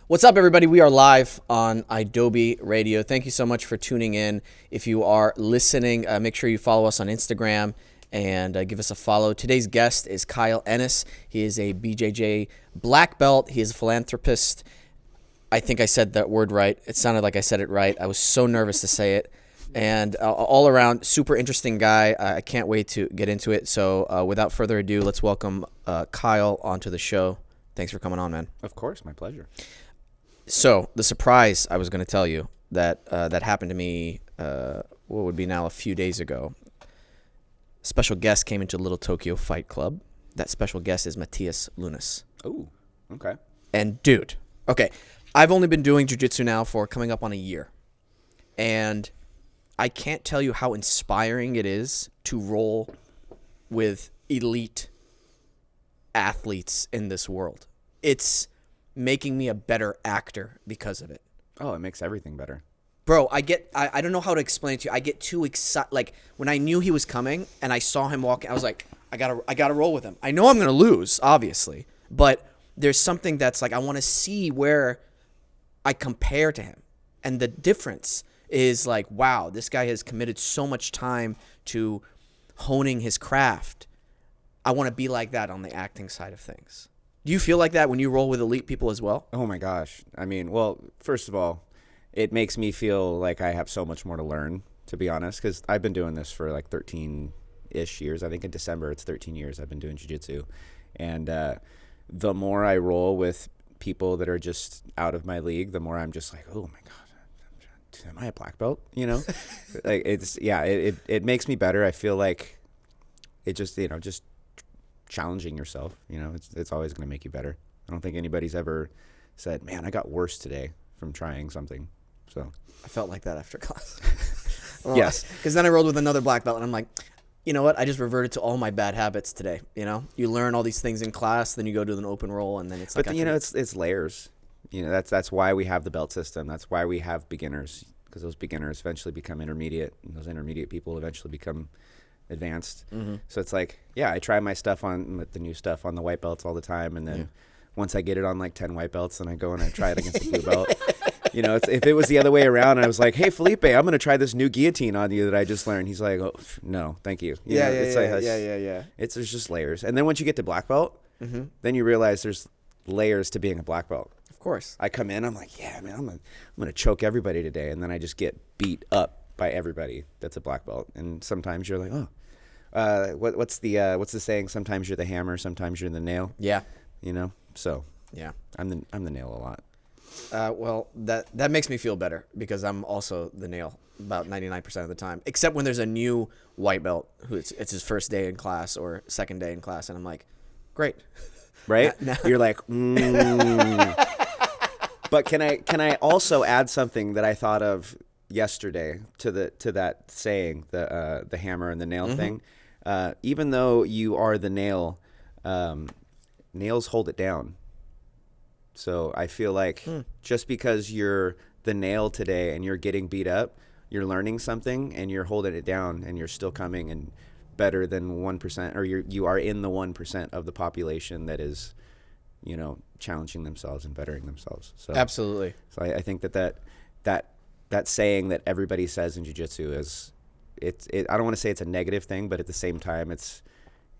What's up, everybody? We are live on Adobe Radio. Thank you so much for tuning in. If you are listening, make sure you follow us on Instagram and give us a follow. Today's guest is Kyle Ennis. He is a BJJ black belt. He is a philanthropist. I think I said that word right. It sounded like I said it right. I was so nervous to say it. And all around, super interesting guy. I can't wait to get into it. So without further ado, let's welcome Kyle onto the show. Thanks for coming on, man. Of course, my pleasure. So the surprise I was going to tell you that that happened to me, what would be now a few days ago. Special guest came into Little Tokyo Fight Club. That special guest is Matthias Lunas. Oh, okay. And dude, okay, I've only been doing Jiu Jitsu now for coming up on a year. And I can't tell you how inspiring it is to roll with elite athletes in this world. It's making me a better actor because of it. Oh, it makes everything better. Bro, I don't know how to explain it to you. I get too excited. Like, when I knew he was coming and I saw him walking, I was like, I gotta roll with him. I know I'm going to lose, obviously. But there's something that's like, I want to see where I compare to him. And the difference is like, wow, this guy has committed so much time to honing his craft. I want to be like that on the acting side of things. Do you feel like that when you roll with elite people as well? Oh my gosh. I mean, well, first of all, it makes me feel like I have so much more to learn, to be honest, because I've been doing this for like 13-ish years. I think in December it's 13 years I've been doing jiu-jitsu. And the more I roll with people that are just out of my league, the more I'm just like, oh my God, am I a black belt? You know? Like it makes me better. I feel like it just, just challenging yourself, it's always going to make you better. I don't think anybody's ever said, man, I got worse today from trying something. So I felt like that after class. Yes. Because then I rolled with another black belt and I'm like, you know what? I just reverted to all my bad habits today. You learn all these things in class, then you go to an open roll and then it's like, but it's layers. That's why we have the belt system. That's why we have beginners, because those beginners eventually become intermediate, and those intermediate people eventually become advanced. Mm-hmm. So it's like, I try my stuff on the new stuff on the white belts all the time, and then once I get it on like 10 white belts, then I go and I try it against the blue belt. If it was the other way around, and I was like, hey Felipe, I'm going to try this new guillotine on you that I just learned. He's like, oh no, thank you. It's there's just layers, and then once you get to black belt, then you realize there's layers to being a black belt. Of course. I come in, I'm like, yeah, man, I'm gonna choke everybody today, and then I just get beat up by everybody that's a black belt. And sometimes you're like, what's the saying? Sometimes you're the hammer, sometimes you're the nail. Yeah. So yeah, I'm the nail a lot. Well, that makes me feel better because I'm also the nail about 99% of the time, except when there's a new white belt who it's his first day in class or second day in class, and I'm like, great. Right? You're like, But can I also add something that I thought of yesterday to that saying, the hammer and the nail thing? Even though you are the nail, nails hold it down. So I feel like just because you're the nail today and you're getting beat up, you're learning something and you're holding it down and you're still coming and better than 1%, or you are in the 1% of the population that is, challenging themselves and bettering themselves. So absolutely. So I think that saying that everybody says in jiu-jitsu is, I don't want to say it's a negative thing, but at the same time, it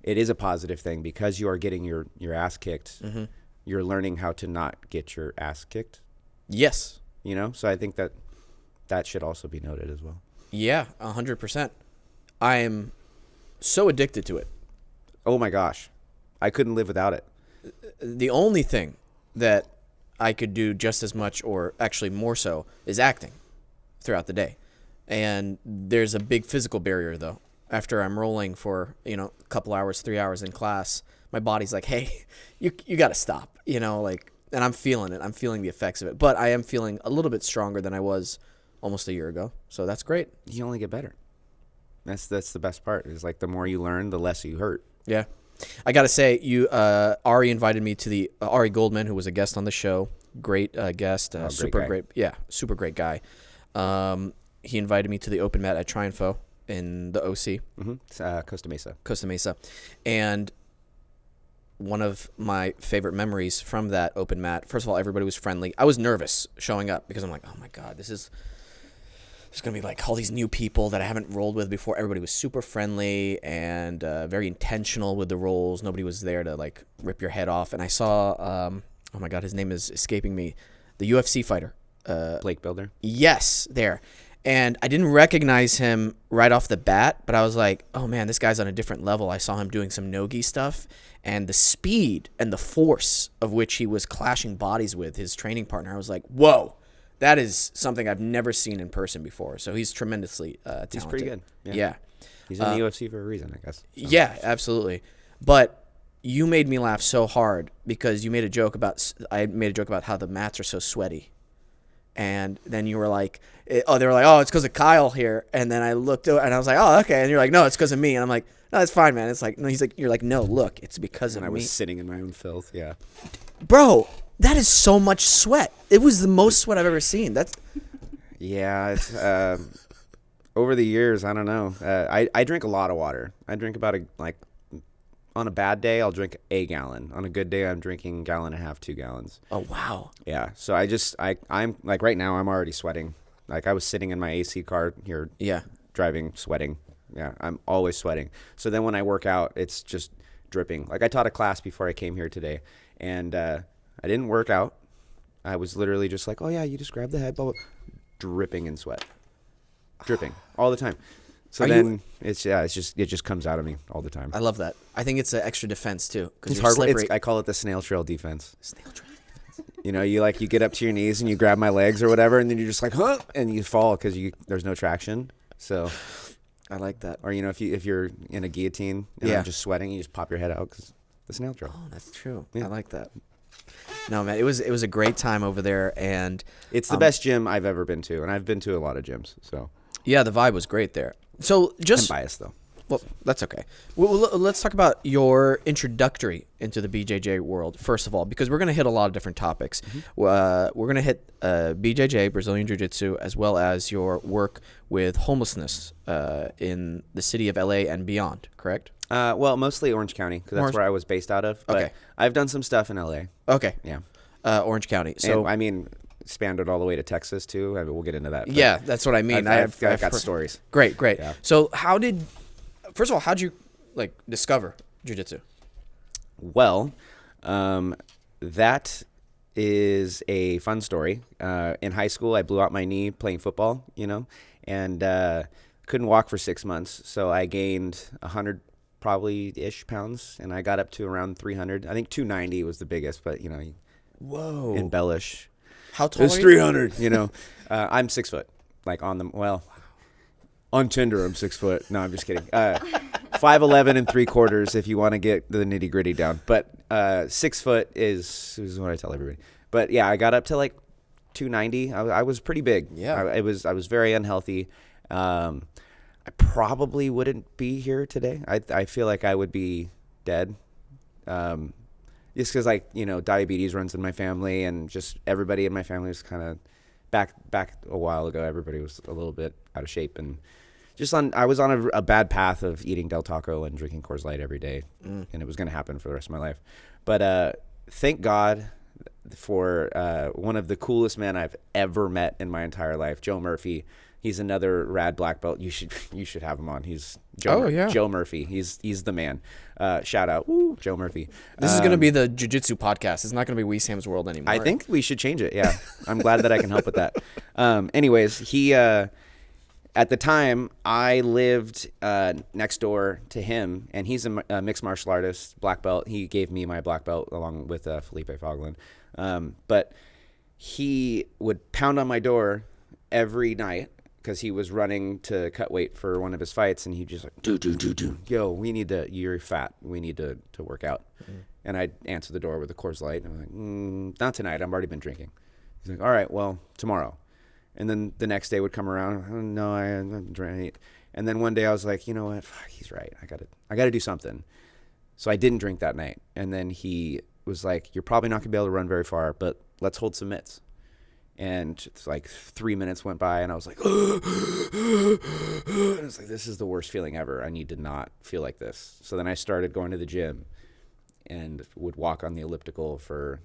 is a positive thing because you are getting your ass kicked. Mm-hmm. You're learning how to not get your ass kicked. Yes. So I think that should also be noted as well. Yeah, 100%. I am so addicted to it. Oh my gosh. I couldn't live without it. The only thing that I could do just as much, or actually more so, is acting throughout the day. And there's a big physical barrier, though. After I'm rolling for, a couple hours, 3 hours in class, my body's like, hey, you got to stop, and I'm feeling it. I'm feeling the effects of it. But I am feeling a little bit stronger than I was almost a year ago. So that's great. You only get better. That's the best part. Is like the more you learn, the less you hurt. Yeah. I got to say, Ari invited me to the Ari Goldman, who was a guest on the show. Great guest. Super great. Yeah, super great guy. He invited me to the open mat at Triunfo in the OC. Mm-hmm. Costa Mesa. Costa Mesa. And one of my favorite memories from that open mat. First of all, everybody was friendly. I was nervous showing up because I'm like, oh my God, there's going to be like all these new people that I haven't rolled with before. Everybody was super friendly and very intentional with the rolls. Nobody was there to like rip your head off. And I saw, oh my God, his name is escaping me, the UFC fighter. Blake Builder? Yes, there. And I didn't recognize him right off the bat, but I was like, oh man, this guy's on a different level. I saw him doing some no-gi stuff, and the speed and the force of which he was clashing bodies with his training partner, I was like, whoa, that is something I've never seen in person before. So he's tremendously talented. He's pretty good. Yeah. He's in the UFC for a reason, I guess. So. Yeah, absolutely. But you made me laugh so hard because I made a joke about how the mats are so sweaty. And then you were like, they were like, oh, it's because of Kyle here. And then I looked and I was like, oh, okay. And you're like, no, it's because of me. And I'm like, no, it's fine, man. It's like, no, you're like, no, look, it's because of me. I was sitting in my own filth. Yeah. Bro, that is so much sweat. It was the most sweat I've ever seen. Yeah. It's, over the years, I don't know. I drink a lot of water. I drink about on a bad day, I'll drink a gallon. On a good day, I'm drinking 1.5 gallons, 2 gallons. Oh, wow. Yeah. So I'm like right now, I'm already sweating. Like I was sitting in my AC car here. Yeah. Driving, sweating. Yeah. I'm always sweating. So then when I work out, it's just dripping. Like I taught a class before I came here today, and I didn't work out. I was literally just like, oh yeah, you just grab the head, blah, blah, dripping in sweat. Dripping all the time. So it just comes out of me all the time. I love that. I think it's an extra defense too, because it's you're hard. slippery. I call it the snail trail defense. Snail trail defense. You know, you get up to your knees and you grab my legs or whatever, and then you're just like, huh, and you fall because there's no traction. So, I like that. or if you're in a guillotine and I'm just sweating, you just pop your head out because the snail trail. Oh, that's true. Yeah. I like that. No, man, it was a great time over there, and it's the best gym I've ever been to, and I've been to a lot of gyms. So yeah, the vibe was great there. So just I'm biased though. Well, that's okay. Well, let's talk about your introductory into the BJJ world, first of all, because we're going to hit a lot of different topics. Mm-hmm. We're going to hit BJJ, Brazilian Jiu Jitsu, as well as your work with homelessness in the city of LA and beyond, correct? Well, mostly Orange County, because that's where I was based out of. But okay. I've done some stuff in LA. Okay. Yeah. Orange County. So and, spanned it all the way to Texas too. I mean, we'll get into that. Yeah, that's what I mean. I've got stories. Great. Yeah. So first of all, how'd you discover jiu-jitsu? Well, that is a fun story. In high school, I blew out my knee playing football, and couldn't walk for 6 months. So I gained 100 probably-ish pounds, and I got up to around 300. I think 290 was the biggest, but, Whoa. embellish. How tall it's are you? 300, I'm 6 foot. On Tinder, I'm 6 foot. No, I'm just kidding. 5'11" and 3/4 if you want to get the nitty gritty down. But 6 foot is what I tell everybody. But yeah, I got up to 290. I was pretty big. Yeah. I was very unhealthy. I probably wouldn't be here today. I feel like I would be dead. Just because diabetes runs in my family, and just everybody in my family was kind of back a while ago. Everybody was a little bit out of shape, and I was on a bad path of eating Del Taco and drinking Coors Light every day, and it was going to happen for the rest of my life. But thank God for one of the coolest men I've ever met in my entire life, Joe Murphy. He's another rad black belt. You should have him on. He's Joe Murphy. He's the man. Shout out, Joe Murphy. This is going to be the jiu-jitsu podcast. It's not going to be Wesam's World anymore. I think we should change it. Yeah, I'm glad that I can help with that. Anyways, he at the time I lived next door to him, and he's a mixed martial artist, black belt. He gave me my black belt along with Felipe Fogland. But he would pound on my door every night, because he was running to cut weight for one of his fights, and he'd just do. Yo, you're fat. We need to work out. Mm-hmm. And I'd answer the door with a Coors Light, and I'm like, not tonight. I've already been drinking. He's like, all right, well, tomorrow. And then the next day would come around. Oh, no, I'm drinking. And then one day I was like, you know what? Fuck, he's right. I gotta do something. So I didn't drink that night. And then he was like, you're probably not gonna be able to run very far, but let's hold some mitts. And it's 3 minutes went by, and I was like, and I was like, this is the worst feeling ever. I need to not feel like this. So then I started going to the gym, and would walk on the elliptical for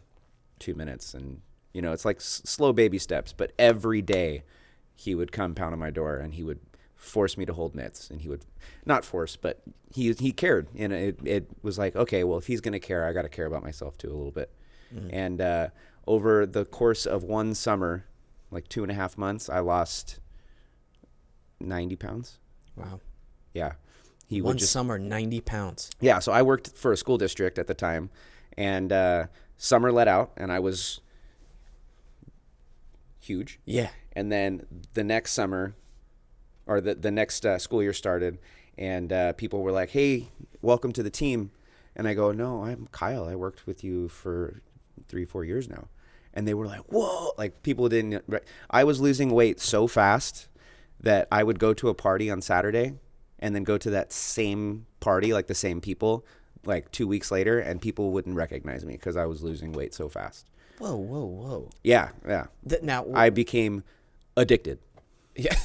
2 minutes. And, it's like slow baby steps. But every day he would come pound on my door and he would force me to hold mitts. And he would not force, but he cared. And it was like, okay, well, if he's going to care, I got to care about myself too a little bit. Mm-hmm. And over the course of one summer, like 2.5 months, I lost 90 pounds. Wow. Yeah. One summer, 90 pounds. Yeah. So I worked for a school district at the time, and summer let out, and I was huge. Yeah. And then the next summer, or the next school year started, and people were like, hey, welcome to the team. And I go, no, I'm Kyle. I worked with you for 3-4 years now. And they were like, whoa. Like, people didn't. I was losing weight so fast that I would go to a party on Saturday and then go to that same party, like the same people, like 2 weeks later, and people wouldn't recognize me because I was losing weight so fast. Whoa. Yeah. Now I became addicted. Yeah.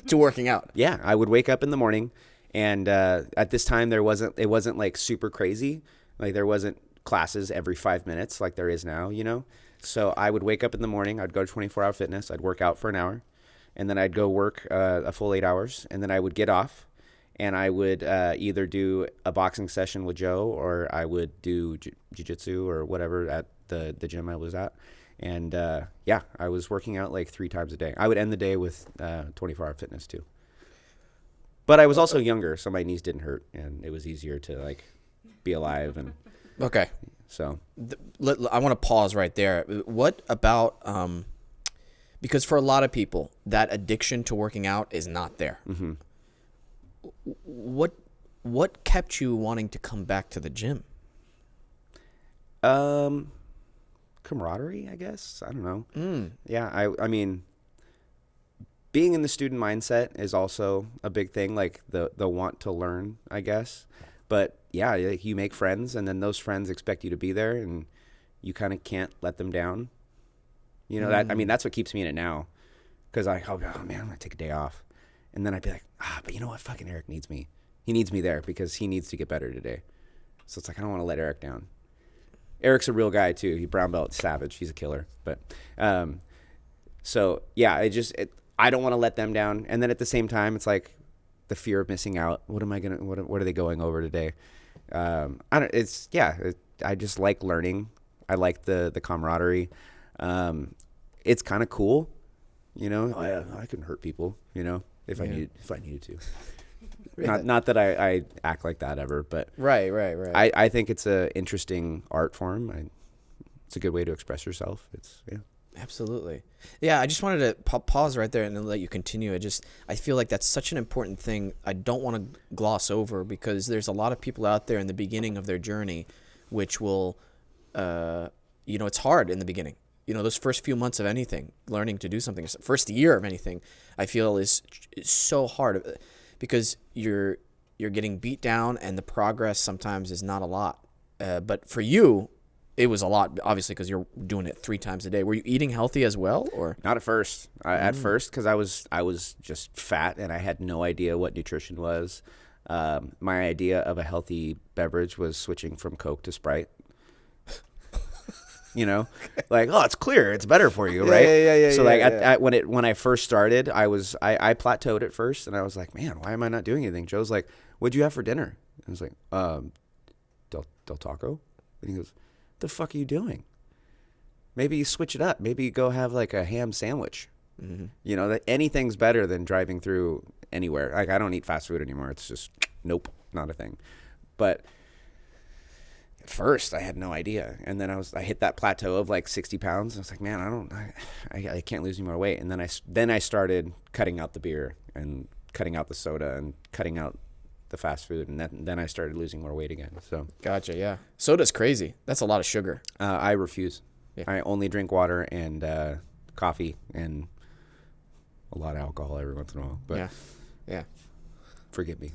To working out. Yeah, I would wake up in the morning, and at this time it wasn't like super crazy. Like, there wasn't classes every 5 minutes like there is now, So I would wake up in the morning, I'd go to 24-hour fitness, I'd work out for an hour, and then I'd go work a full 8 hours, and then I would get off, and I would either do a boxing session with Joe, or I would do Jiu Jitsu or whatever at the gym I was at. And I was working out like 3 times a day. I would end the day with 24-hour fitness too. But I was also younger, so my knees didn't hurt, and it was easier to like be alive. And okay, so I want to pause right there. What about because for a lot of people, that addiction to working out is not there. Mm-hmm. What kept you wanting to come back to the gym? Camaraderie, I guess. I don't know. Yeah, I mean, being in the student mindset is also a big thing, like the want to learn, I guess. But yeah, like, you make friends, and then those friends expect you to be there, and you kind of can't let them down. That, I mean, that's what keeps me in it now, because oh man, I'm gonna take a day off, and then I'd be like, but you know what, fucking Eric needs me. He needs me there because he needs to get better today. So it's like, I don't want to let Eric down. Eric's a real guy too. He brown belt savage. He's a killer. But so yeah, I don't want to let them down. And then at the same time, it's like the fear of missing out. What are they going over today? I just like learning. I like the camaraderie. It's kind of cool, I can hurt people, if I needed to. Not that I act like that ever, but right. I think it's a interesting art form. It's a good way to express yourself. Absolutely. Yeah, I just wanted to pause right there and then let you continue. I feel like that's such an important thing. I don't want to gloss over, because there's a lot of people out there in the beginning of their journey, which will, it's hard in the beginning. Those first few months of anything, learning to do something, first year of anything, I feel is so hard. Because you're getting beat down, and the progress sometimes is not a lot. But for you, it was a lot, obviously, because you're doing it 3 times a day. Were you eating healthy as well, or not at first? At first, because I was just fat, and I had no idea what nutrition was. My idea of a healthy beverage was switching from Coke to Sprite. Like, oh, it's clear, it's better for you, right? Yeah. So when I first started, I plateaued at first, and I was like, man, why am I not doing anything? Joe's like, what'd you have for dinner? I was like, Del Taco. And he goes, the fuck are you doing? Maybe you switch it up. Maybe you go have like a ham sandwich. Mm-hmm. That anything's better than driving through anywhere. Like, I don't eat fast food anymore. It's just nope, not a thing. But first I had no idea, and then I hit that plateau of like 60 pounds. I was like, man, I can't lose any more weight. And then I started cutting out the beer and cutting out the soda and cutting out the fast food, and then I started losing more weight again. So gotcha. Yeah, soda's crazy. That's a lot of sugar. I refuse. Yeah. I only drink water and coffee and a lot of alcohol every once in a while. But yeah. Forgive me.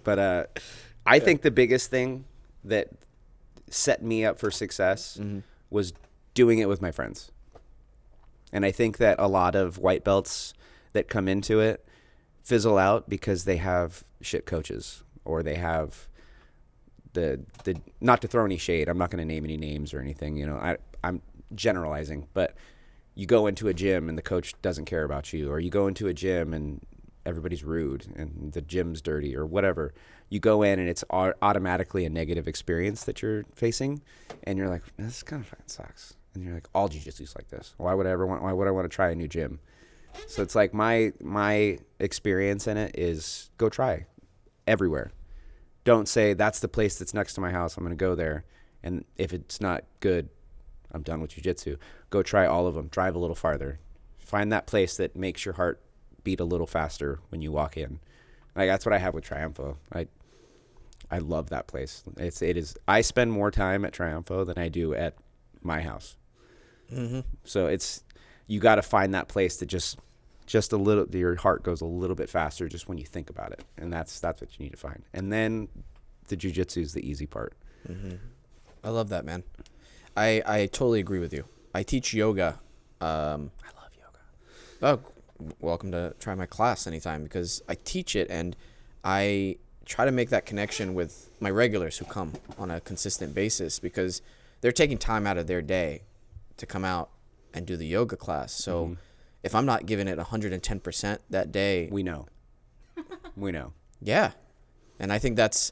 But I think the biggest thing that set me up for success was doing it with my friends. And I think that a lot of white belts that come into it fizzle out because they have shit coaches, or they have the not to throw any shade. I'm not going to name any names or anything. I'm generalizing, but you go into a gym and the coach doesn't care about you, or you go into a gym and everybody's rude and the gym's dirty or whatever. You go in and it's automatically a negative experience that you're facing, and you're like, this kind of fucking sucks. And you're like, all jiu-jitsu's like this. Why would I want to try a new gym? So it's like my experience in it is go try everywhere. Don't say that's the place that's next to my house, I'm going to go there, and if it's not good, I'm done with jiu-jitsu. Go try all of them. Drive a little farther. Find that place that makes your heart beat a little faster when you walk in. Like, that's what I have with Triumpho. I love that place. It is. I spend more time at Triumpho than I do at my house. Mm-hmm. So you got to find that place that just a little, your heart goes a little bit faster just when you think about it, and that's what you need to find. And then the jiu-jitsu is the easy part. Mm-hmm. I love that, man. I totally agree with you. I teach yoga. I love yoga. Oh, welcome to try my class anytime, because I teach it and I try to make that connection with my regulars who come on a consistent basis, because they're taking time out of their day to come out and do the yoga class. So if I'm not giving it 110% that day, we know. Yeah. And I think that's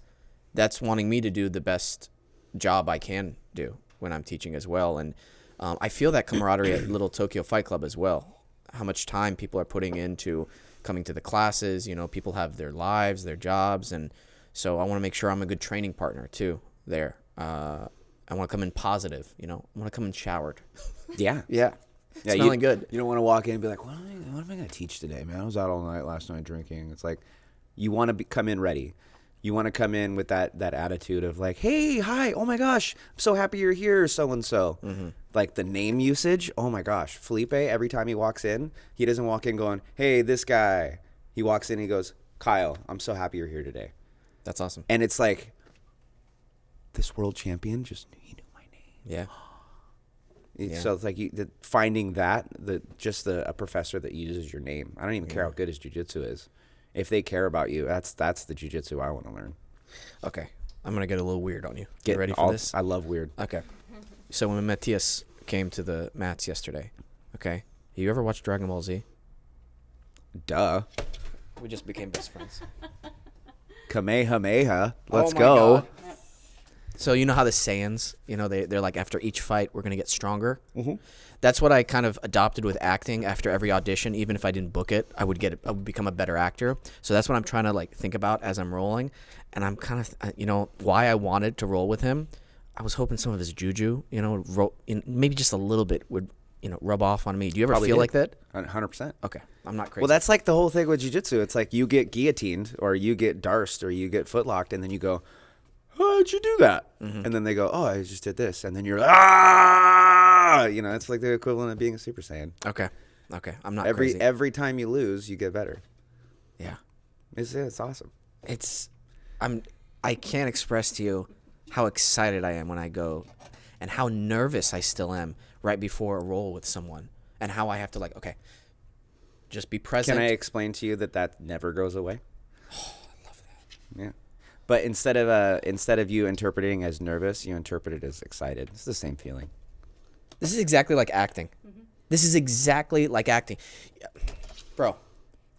wanting me to do the best job I can do when I'm teaching as well. And I feel that camaraderie at Little Tokyo Fight Club as well. How much time people are putting into coming to the classes. People have their lives, their jobs, and so I want to make sure I'm a good training partner too there. I want to come in positive. I want to come in showered. Yeah. Smelling good. You don't want to walk in and be like, what am I going to teach today, man? I was out all night last night drinking. It's like, you want to come in ready. You want to come in with that attitude of like, hey, hi, oh my gosh, I'm so happy you're here, so-and-so. Mm-hmm. Like the name usage, oh my gosh. Felipe, every time he walks in, he doesn't walk in going, hey, this guy. He walks in and he goes, Kyle, I'm so happy you're here today. That's awesome. And it's like, this world champion he knew my name. Yeah. So it's like finding that, a professor that uses your name. I don't even care how good his jiu-jitsu is. If they care about you, that's the jiu-jitsu I want to learn. Okay. I'm going to get a little weird on you. Get ready for this? I love weird. Okay. So when Matthias came to the mats yesterday, okay, you ever watched Dragon Ball Z? Duh. We just became best friends. Kamehameha. Let's go. God. So you know how the Saiyans, they're like, after each fight, we're going to get stronger. Mm-hmm. That's what I kind of adopted with acting. After every audition, even if I didn't book it, I would become a better actor. So that's what I'm trying to think about as I'm rolling. And I'm kind of, why I wanted to roll with him. I was hoping some of his juju, maybe just a little bit would, rub off on me. Do you ever Probably feel did. like that? 100%. Okay. I'm not crazy. Well, that's like the whole thing with jiu-jitsu. It's like you get guillotined or you get darsed or you get footlocked, and then you go, how'd you do that? Mm-hmm. And then they go, oh, I just did this. And then you're like, ah! It's like the equivalent of being a Super Saiyan. Okay. I'm not crazy. Every time you lose, you get better. Yeah. It's awesome. I can't express to you how excited I am when I go and how nervous I still am right before a roll with someone, and how I have to just be present. Can I explain to you that never goes away? Oh, I love that. Yeah. But instead of you interpreting as nervous, you interpret it as excited. It's the same feeling. This is exactly like acting. Mm-hmm. This is exactly like acting. Bro,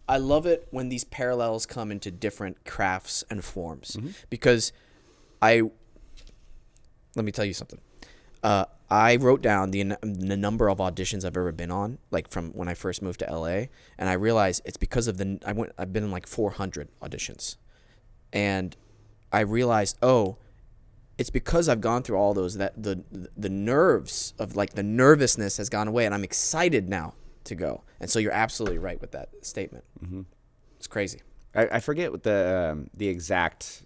I love it when these parallels come into different crafts and forms, because let me tell you something. I wrote down the number of auditions I've ever been on, from when I first moved to LA, and I realized it's because of I've been in 400 auditions. And I realized, it's because I've gone through all those that the nerves of the nervousness has gone away, and I'm excited now to go. And so you're absolutely right with that statement. Mm-hmm. It's crazy. I forget what the exact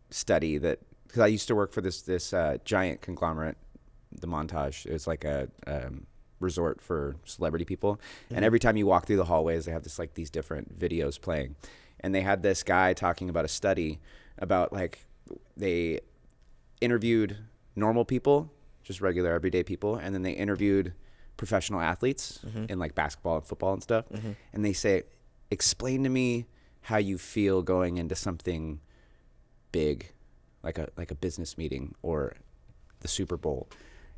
study because I used to work for this giant conglomerate, the Montage. It was like a resort for celebrity people, and every time you walk through the hallways, they have these different videos playing, and they had this guy talking about a study about they interviewed normal people, just regular everyday people, and then they interviewed professional athletes in basketball and football and stuff, and they say, explain to me how you feel going into something big, like a business meeting or the Super Bowl,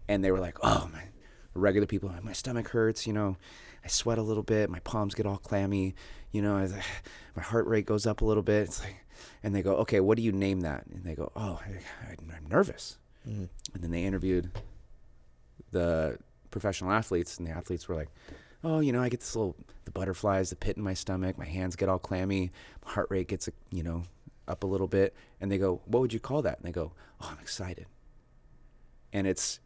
and they were like, oh man, regular people, my stomach hurts, I sweat a little bit, my palms get all clammy, my heart rate goes up a little bit. It's like, and they go, okay, what do you name that? And they go, oh, I'm nervous. Mm-hmm. And then they interviewed the professional athletes, and the athletes were like, oh, I get the butterflies, the pit in my stomach, my hands get all clammy, my heart rate gets, up a little bit. And they go, what would you call that? And they go, oh, I'm excited. And it's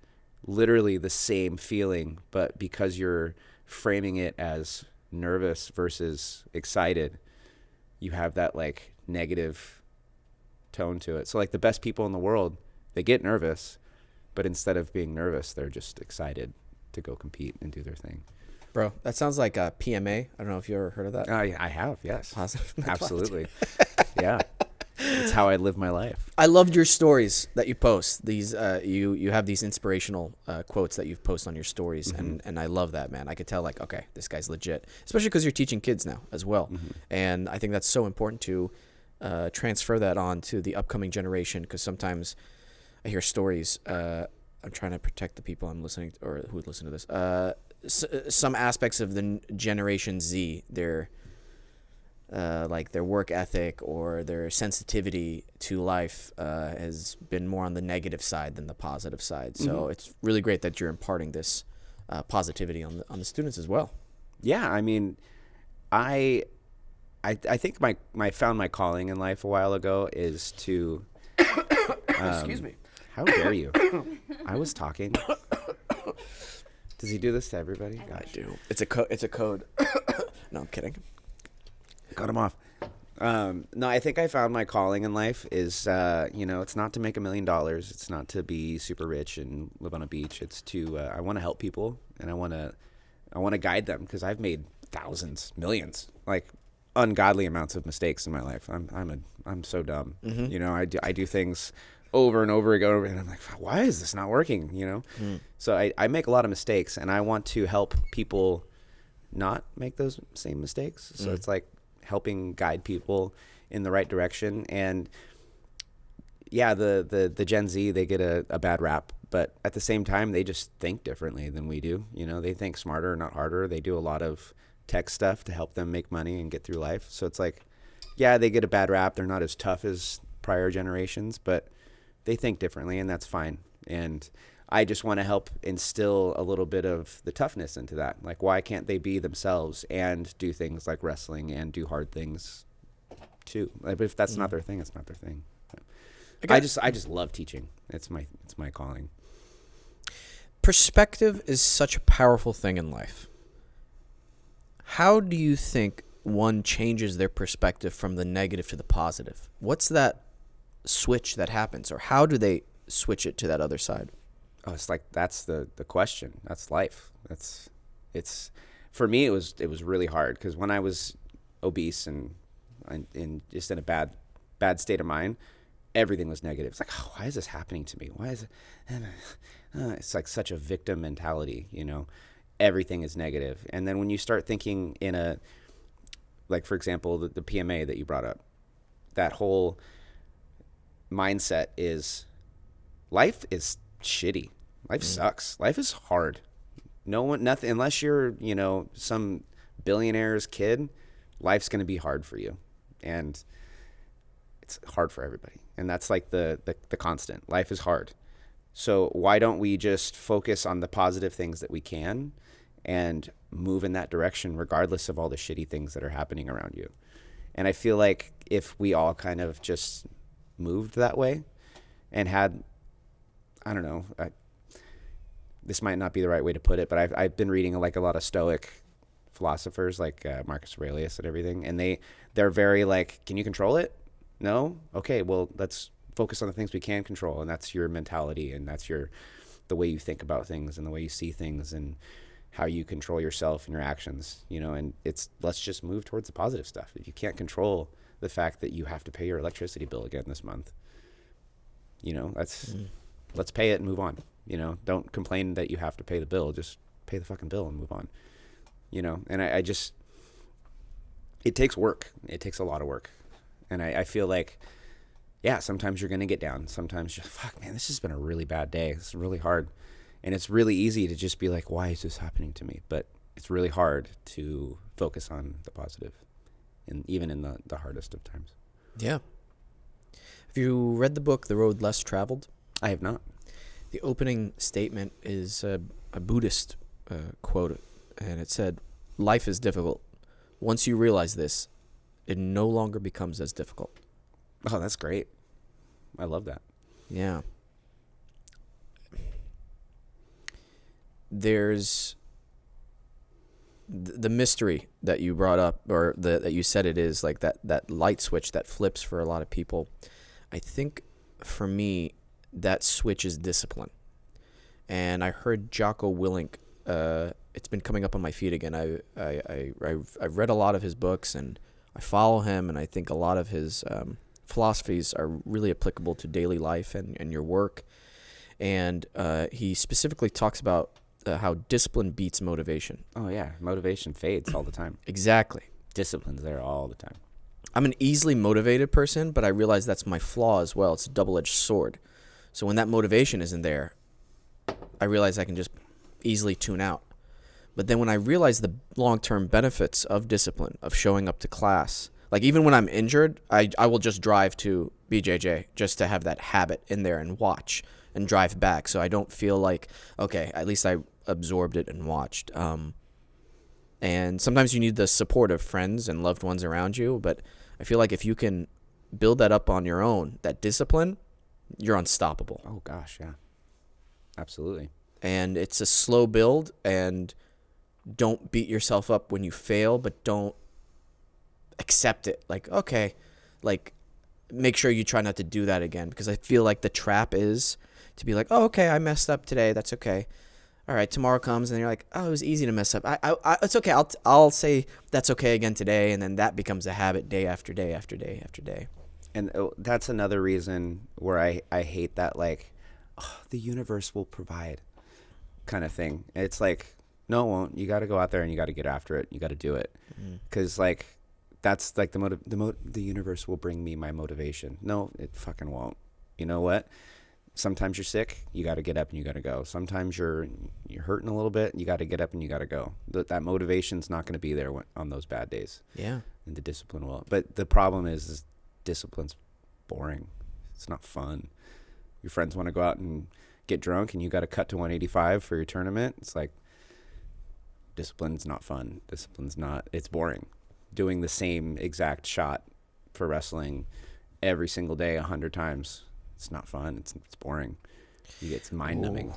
literally the same feeling, but because you're framing it as nervous versus excited, you have that like negative tone to it. So like the best people in the world, they get nervous, but instead of being nervous, they're just excited to go compete and do their thing. Bro, that sounds like a PMA. I don't know if you ever heard of that. I have, yes. Positive. Absolutely. Yeah. It's how I live my life. I loved your stories that you post. These you have these inspirational quotes that you've posted on your stories, Mm-hmm. and I love that, man. I could tell like, okay, this guy's legit, especially because you're teaching kids now as well. Mm-hmm. And I think that's so important to transfer that on to the upcoming generation, because sometimes I hear stories. I'm trying to protect the people I'm listening to, or who would listen to this. Some aspects of the Generation Z, their like their work ethic or their sensitivity to life has been more on the negative side than the positive side. So Mm-hmm. it's really great that you're imparting this positivity on the students as well. Yeah, I mean, I think I found my calling in life a while ago is to. Excuse me. How dare you? I was talking. Does he do this to everybody? I do. It's a code. No, I'm kidding. Cut him off. No, I think I found my calling in life is, it's not to make $1 million. It's not to be super rich and live on a beach. It's to, I want to help people, and I want to guide them, because I've made thousands, millions, like ungodly amounts of mistakes in my life. I'm so dumb. Mm-hmm. I do things over and over again, and I'm like, why is this not working? So I make a lot of mistakes, and I want to help people not make those same mistakes. So it's like helping guide people in the right direction. And yeah, the Gen Z, they get a bad rap, but at the same time, they just think differently than we do. They think smarter, not harder. They do a lot of tech stuff to help them make money and get through life. So it's like, yeah, they get a bad rap. They're not as tough as prior generations, but they think differently, and that's fine. And I just want to help instill a little bit of the toughness into that. Like, why can't they be themselves and do things like wrestling and do hard things too? Like, but if that's not their thing, it's not their thing. I just love teaching. It's my calling. Perspective is such a powerful thing in life. How do you think one changes their perspective from the negative to the positive? What's that switch that happens, or how do they switch it to that other side? Oh, it's like that's the question. That's life. It's for me. It was really hard, because when I was obese and just in a bad state of mind, everything was negative. It's like, oh, why is this happening to me? Why is it? It's like such a victim mentality. Everything is negative. And then when you start thinking in a, like for example, the PMA that you brought up, that whole mindset is life is shitty. Life sucks. Life is hard. Nothing, unless you're, some billionaire's kid, life's going to be hard for you. And it's hard for everybody. And that's like the constant. Life is hard. So why don't we just focus on the positive things that we can and move in that direction regardless of all the shitty things that are happening around you? And I feel like if we all kind of just moved that way and had, I don't know, this might not be the right way to put it, but I've been reading like a lot of Stoic philosophers like Marcus Aurelius and everything, and they're very like, can you control it? No? Okay, well, let's focus on the things we can control, and that's your mentality, and that's the way you think about things and the way you see things and how you control yourself and your actions, and let's just move towards the positive stuff. If you can't control the fact that you have to pay your electricity bill again this month, let's pay it and move on. Don't complain that you have to pay the bill. Just pay the fucking bill and move on. And I just, it takes work. It takes a lot of work. And I feel like yeah, sometimes you're going to get down. Sometimes you're like, fuck, man, this has been a really bad day. It's really hard. And it's really easy to just be like, why is this happening to me? But it's really hard to focus on the positive, and even in the hardest of times. Yeah. Have you read the book, The Road Less Traveled? I have not. The opening statement is a Buddhist quote, and it said, "Life is difficult. Once you realize this, it no longer becomes as difficult." Oh, that's great. I love that. Yeah. There's the mystery that you brought up, or that you said it is, like that light switch that flips for a lot of people. I think for me, that switch is discipline. And I heard Jocko Willink. It's been coming up on my feed again. I've read a lot of his books, and I follow him, and I think a lot of his philosophies are really applicable to daily life and your work. And he specifically talks about how discipline beats motivation. Oh, yeah. Motivation fades all the time. Exactly. Discipline's there all the time. I'm an easily motivated person, but I realize that's my flaw as well. It's a double-edged sword. So when that motivation isn't there, I realize I can just easily tune out. But then when I realize the long-term benefits of discipline, of showing up to class, like even when I'm injured, I will just drive to BJJ just to have that habit in there and watch and drive back, so I don't feel like, okay, at least I absorbed it and watched. And sometimes you need the support of friends and loved ones around you, but I feel like if you can build that up on your own, that discipline, you're unstoppable. Oh, gosh, yeah. Absolutely. And it's a slow build, and don't beat yourself up when you fail, but don't accept it. Like, okay, like make sure you try not to do that again, because I feel like the trap is to be like, oh, okay, I messed up today. That's okay. All right, tomorrow comes, and you're like, oh, it was easy to mess up. It's okay. I'll say that's okay again today, and then that becomes a habit day after day after day after day. And that's another reason where I hate that, like, oh, the universe will provide kind of thing. It's like, no, it won't. You got to go out there and you got to get after it. You got to do it. Because, like, that's like the universe will bring me my motivation. No, it fucking won't. You know what? Sometimes you're sick, you got to get up and you got to go. Sometimes you're hurting a little bit, you got to get up and you got to go. That motivation's not going to be there on those bad days. Yeah. And the discipline will. But the problem is discipline's boring. It's not fun. Your friends want to go out and get drunk, and you got to cut to 185 for your tournament. It's like, discipline's not fun. Discipline's not. It's boring. Doing the same exact shot for wrestling every single day 100 times. It's not fun. It's boring. It's mind numbing.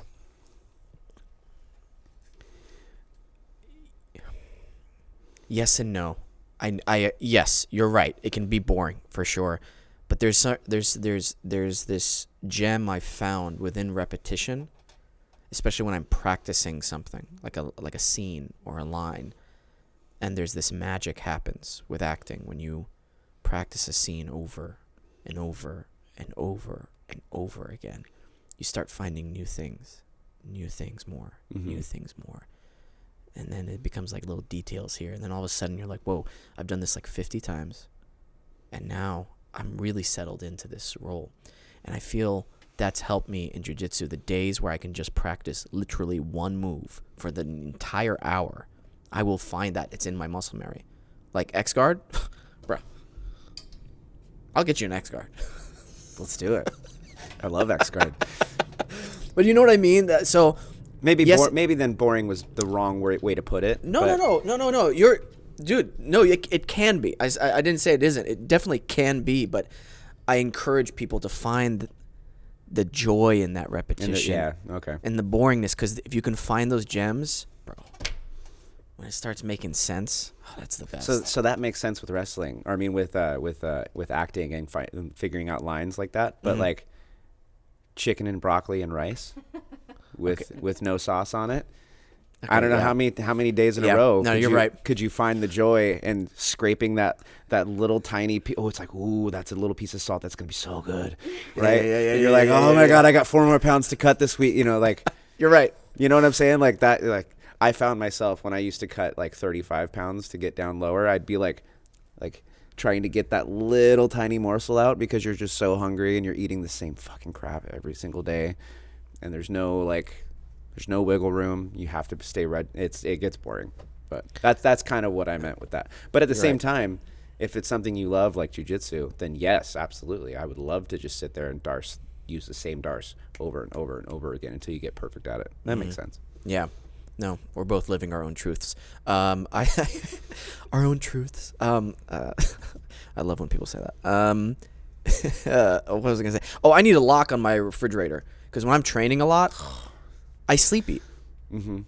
Yes and no. Yes, you're right. It can be boring for sure, but there's this gem I found within repetition, especially when I'm practicing something like a scene or a line, and there's this magic happens with acting when you practice a scene over and over and over and over again. You start finding new things more, new things more. And then it becomes like little details here. And then all of a sudden you're like, whoa, I've done this like 50 times. And now I'm really settled into this role. And I feel that's helped me in jiu-jitsu. The days where I can just practice literally one move for the entire hour, I will find that it's in my muscle memory. Like X-guard, bro, I'll get you an X-guard. Let's do it. I love X-guard. But you know what I mean? So maybe yes, maybe then boring was the wrong way to put it. No. You're, dude. No, it can be. I didn't say it isn't. It definitely can be. But I encourage people to find the joy in that repetition. And the boringness, because if you can find those gems, bro, when it starts making sense, that's the best. So that makes sense with wrestling. Or I mean, with acting and figuring out lines like that. But like chicken and broccoli and rice with no sauce on it. Okay, I don't know how many days in a row. No, you're right. Could you find the joy in scraping that little tiny piece? Oh, it's like, ooh, that's a little piece of salt. That's gonna be so good, right? Yeah. And you're like, oh my god, I got 4 more pounds to cut this week. You know, like you're right. You know what I'm saying? Like that. Like I found myself when I used to cut like 35 pounds to get down lower. I'd be like trying to get that little tiny morsel out because you're just so hungry and you're eating the same fucking crap every single day, and there's no wiggle room. You have to stay red. It gets boring. But that's kind of what I meant with that. But at the same time, if it's something you love like jiu-jitsu, then yes, absolutely. I would love to just sit there and use the same darce over and over and over again until you get perfect at it. That makes sense. Yeah. No, we're both living our own truths. Our own truths. I love when people say that. What was I going to say? Oh, I need a lock on my refrigerator because when I'm training a lot, I sleep eat. Mm-hmm.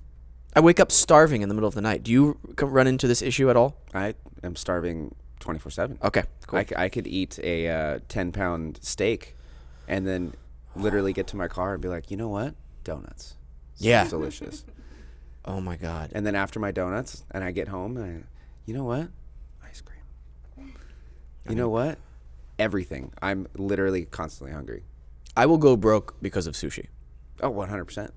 I wake up starving in the middle of the night. Do you run into this issue at all? I am starving 24/7. Okay, cool. I could eat a 10-pound steak and then literally get to my car and be like, you know what? Donuts. Yeah. Delicious. Oh, my God. And then after my donuts, and I get home, and you know what? Ice cream. You know what? Everything. I'm literally constantly hungry. I will go broke because of sushi. Oh, 100%.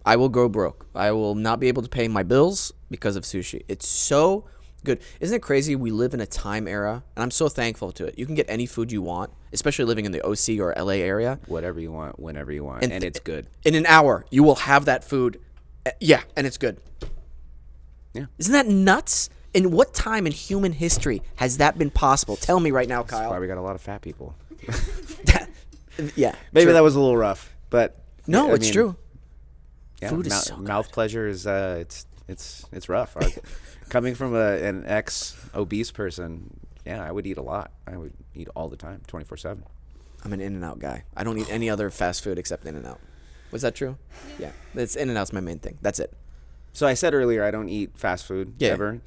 I will go broke. I will not be able to pay my bills because of sushi. It's so good. Isn't it crazy? We live in a time era, and I'm so thankful to it. You can get any food you want, especially living in the OC or LA area. Whatever you want, whenever you want, and it's good. In an hour, you will have that food. Yeah, and it's good. Yeah. Isn't that nuts? In what time in human history has that been possible? Tell me right now, Kyle. That's why we got a lot of fat people. Yeah. Maybe true. that was a little rough, but No, I it's mean, true. Yeah, Food is so good. mouth pleasure is it's rough. Coming from an ex-obese person, yeah, I would eat a lot. I would eat all the time, 24/7. I'm an In-N-Out guy. I don't eat any other fast food except In-N-Out. Was that true? Yeah. It's In-N-Out's my main thing. That's it. So I said earlier I don't eat fast food ever,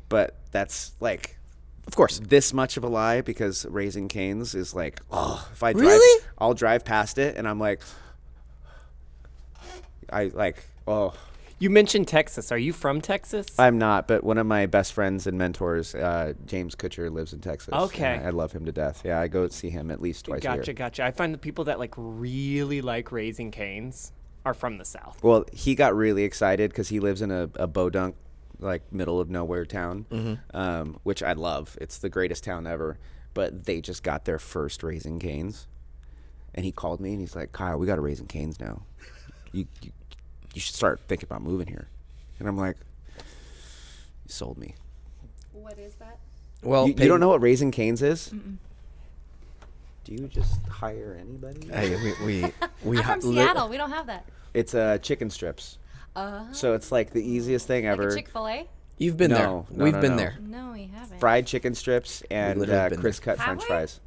but that's like, of course, this much of a lie because Raising Cane's is like, oh, if I drive, really? I'll drive past it and I'm like, oh. You mentioned Texas. Are you from Texas? I'm not, but one of my best friends and mentors, James Kutcher, lives in Texas. Okay. I love him to death. Yeah, I go see him at least twice a year. Gotcha. I find the people that really like Raising Cane's are from the South. Well, he got really excited because he lives in a bodunk, like middle of nowhere town, which I love. It's the greatest town ever. But they just got their first Raising Cane's, and he called me and he's like, "Kyle, we got a Raising Cane's now. You should start thinking about moving here." And I'm like, "You sold me." What is that? Well, you don't know what Raising Cane's is? Mm-mm. Do you just hire anybody? Hey, we I'm from Seattle. We don't have that. It's chicken strips. So it's like the easiest thing ever. Like a Chick-fil-A? You've been there. We've been there. No, we haven't. Fried chicken strips and crisp cut French we? fries.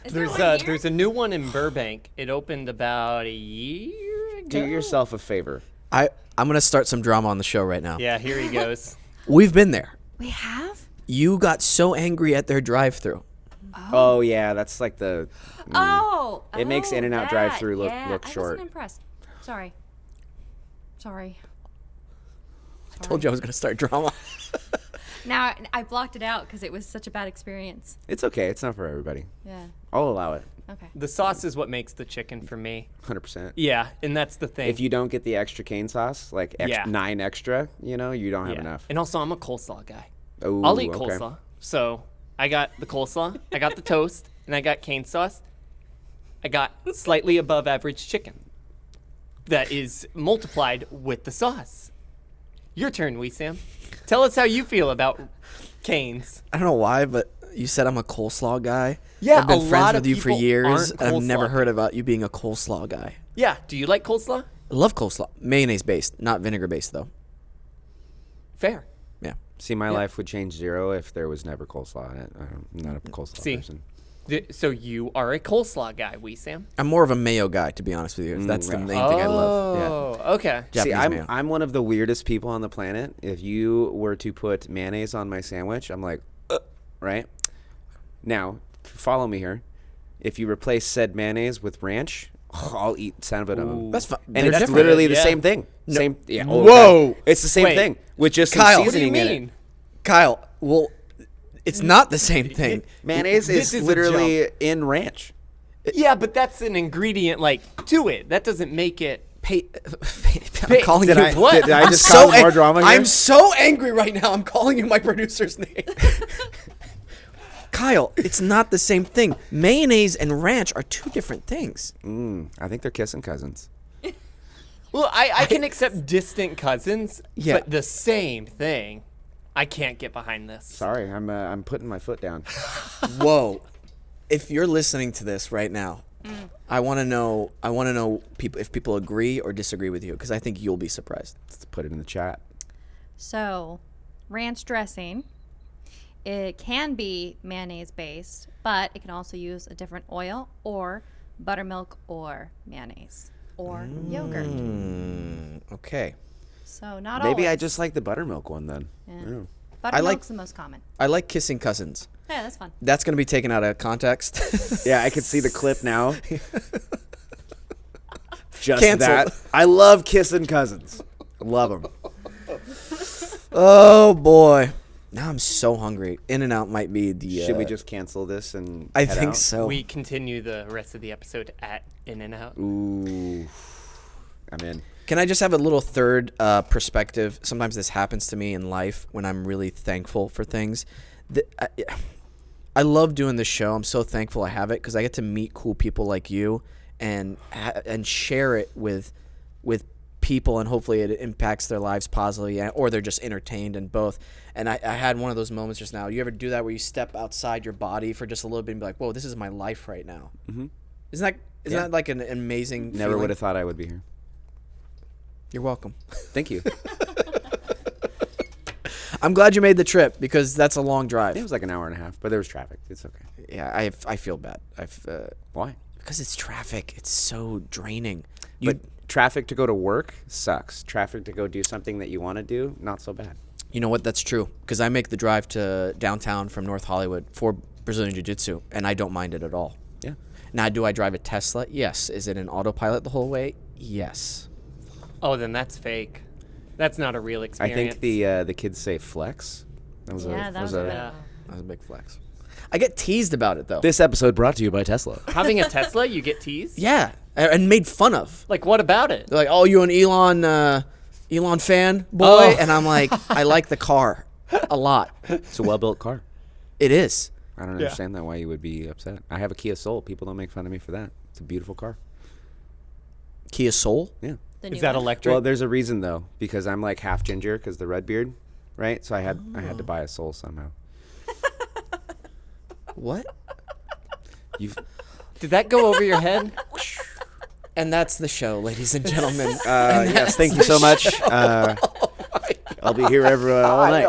Is there one here? There's a new one in Burbank. It opened about a year ago. Do yourself a favor. I'm gonna start some drama on the show right now. Yeah, here he goes. We've been there. We have? You got so angry at their drive-through. Oh yeah, that's like the. It makes In In-N-Out drive-through look I short. wasn't impressed. Sorry. I told you I was gonna start drama. Now I blocked it out because it was such a bad experience. It's okay. It's not for everybody. Yeah. I'll allow it. Okay. The sauce is what makes the chicken for me. 100%. Yeah, and that's the thing. If you don't get the extra cane sauce, like 9 extra, you don't have enough. And also, I'm a coleslaw guy. Ooh, I'll eat okay. coleslaw. So I got the coleslaw, I got the toast, and I got cane sauce. I got slightly above average chicken that is multiplied with the sauce. Your turn, Wesam. Tell us how you feel about canes. I don't know why, but you said I'm a coleslaw guy. Yeah, I've been a friends lot with of you for people years, aren't and I've never coleslaw heard about you being a coleslaw guy. Yeah, do you like coleslaw? I love coleslaw. Mayonnaise based, not vinegar based though. Fair. Yeah. See, my life would change zero if there was never coleslaw in it. I'm not a coleslaw person. So you are a coleslaw guy, Wesam? I'm more of a mayo guy, to be honest with you. That's the main thing I love. Yeah. Oh, okay. See, Japanese mayo. I'm one of the weirdest people on the planet. If you were to put mayonnaise on my sandwich, I'm like, right? Now, follow me here. If you replace said mayonnaise with ranch, I'll eat 7 of them. That's fine. And it's different. literally the Yeah. same thing. No. Same. Yeah. Whoa. God. It's the same Wait. thing with just Kyle, some What do you seasoning in mean? it. Kyle, well, it's not the same thing. Mayonnaise This is is a literally in ranch. Yeah, but that's an ingredient to it. That doesn't make it. I'm calling Did you I, what? did I I'm just so cause more drama here? I'm so angry right now. I'm calling you my producer's name. Kyle, it's not the same thing. Mayonnaise and ranch are two different things. I think they're kissing cousins. Well, I can accept distant cousins, Yeah. but the same thing, I can't get behind this. Sorry, I'm putting my foot down. Whoa. If you're listening to this right now, I want to know if people agree or disagree with you, because I think you'll be surprised. Let's put it in the chat. So, ranch dressing, it can be mayonnaise based, but it can also use a different oil or buttermilk or mayonnaise or yogurt. Okay. So not Maybe I always. just like the buttermilk one then. Yeah. Yeah. Buttermilk's the most common. I like kissing cousins. Yeah, that's fun. That's going to be taken out of context. Yeah, I can see the clip now. Just Canceled. that. I love kissing cousins. I love them. Oh, boy. Now I'm so hungry. In-N-Out might be the... Should we just cancel this and I head think out? so. We continue the rest of the episode at In-N-Out. Ooh. I'm in. Can I just have a little third perspective? Sometimes this happens to me in life when I'm really thankful for things. I love doing this show. I'm so thankful I have it because I get to meet cool people like you and share it with people, and hopefully it impacts their lives positively, or they're just entertained, and both. And I had one of those moments just now. You ever do that where you step outside your body for just a little bit and be like, whoa, this is my life right now? Mm-hmm. Isn't that like an amazing Never feeling? would have thought I would be here. You're welcome. Thank you. I'm glad you made the trip because that's a long drive. It was like an hour and a half, but there was traffic. It's okay. Yeah, I feel bad. Why? Because it's traffic. It's so draining. But traffic to go to work sucks. Traffic to go do something that you want to do, not so bad. You know what? That's true. Because I make the drive to downtown from North Hollywood for Brazilian Jiu Jitsu, and I don't mind it at all. Yeah. Now, do I drive a Tesla? Yes. Is it an autopilot the whole way? Yes. Oh, then that's fake. That's not a real I experience. think the kids say flex. That was Yeah, that was a Yeah. That was a big flex. I get teased about it, though. This episode brought to you by Tesla. Having a Tesla, you get teased? Yeah. And made fun of. Like, what about it? They're like, oh, you an Elon fan, boy? Oh. And I'm like, I like the car a lot. It's a well-built car. It is. I don't understand that why you would be upset. I have a Kia Soul. People don't make fun of me for that. It's a beautiful car. Kia Soul? Yeah. The Is new that one. electric? Well, there's a reason though, because I'm like half ginger because the red beard, right? So I had to buy a Soul somehow. What? You've Did that go over your head? And that's the show, ladies and gentlemen. yes, thank you so much. I'll be here all night.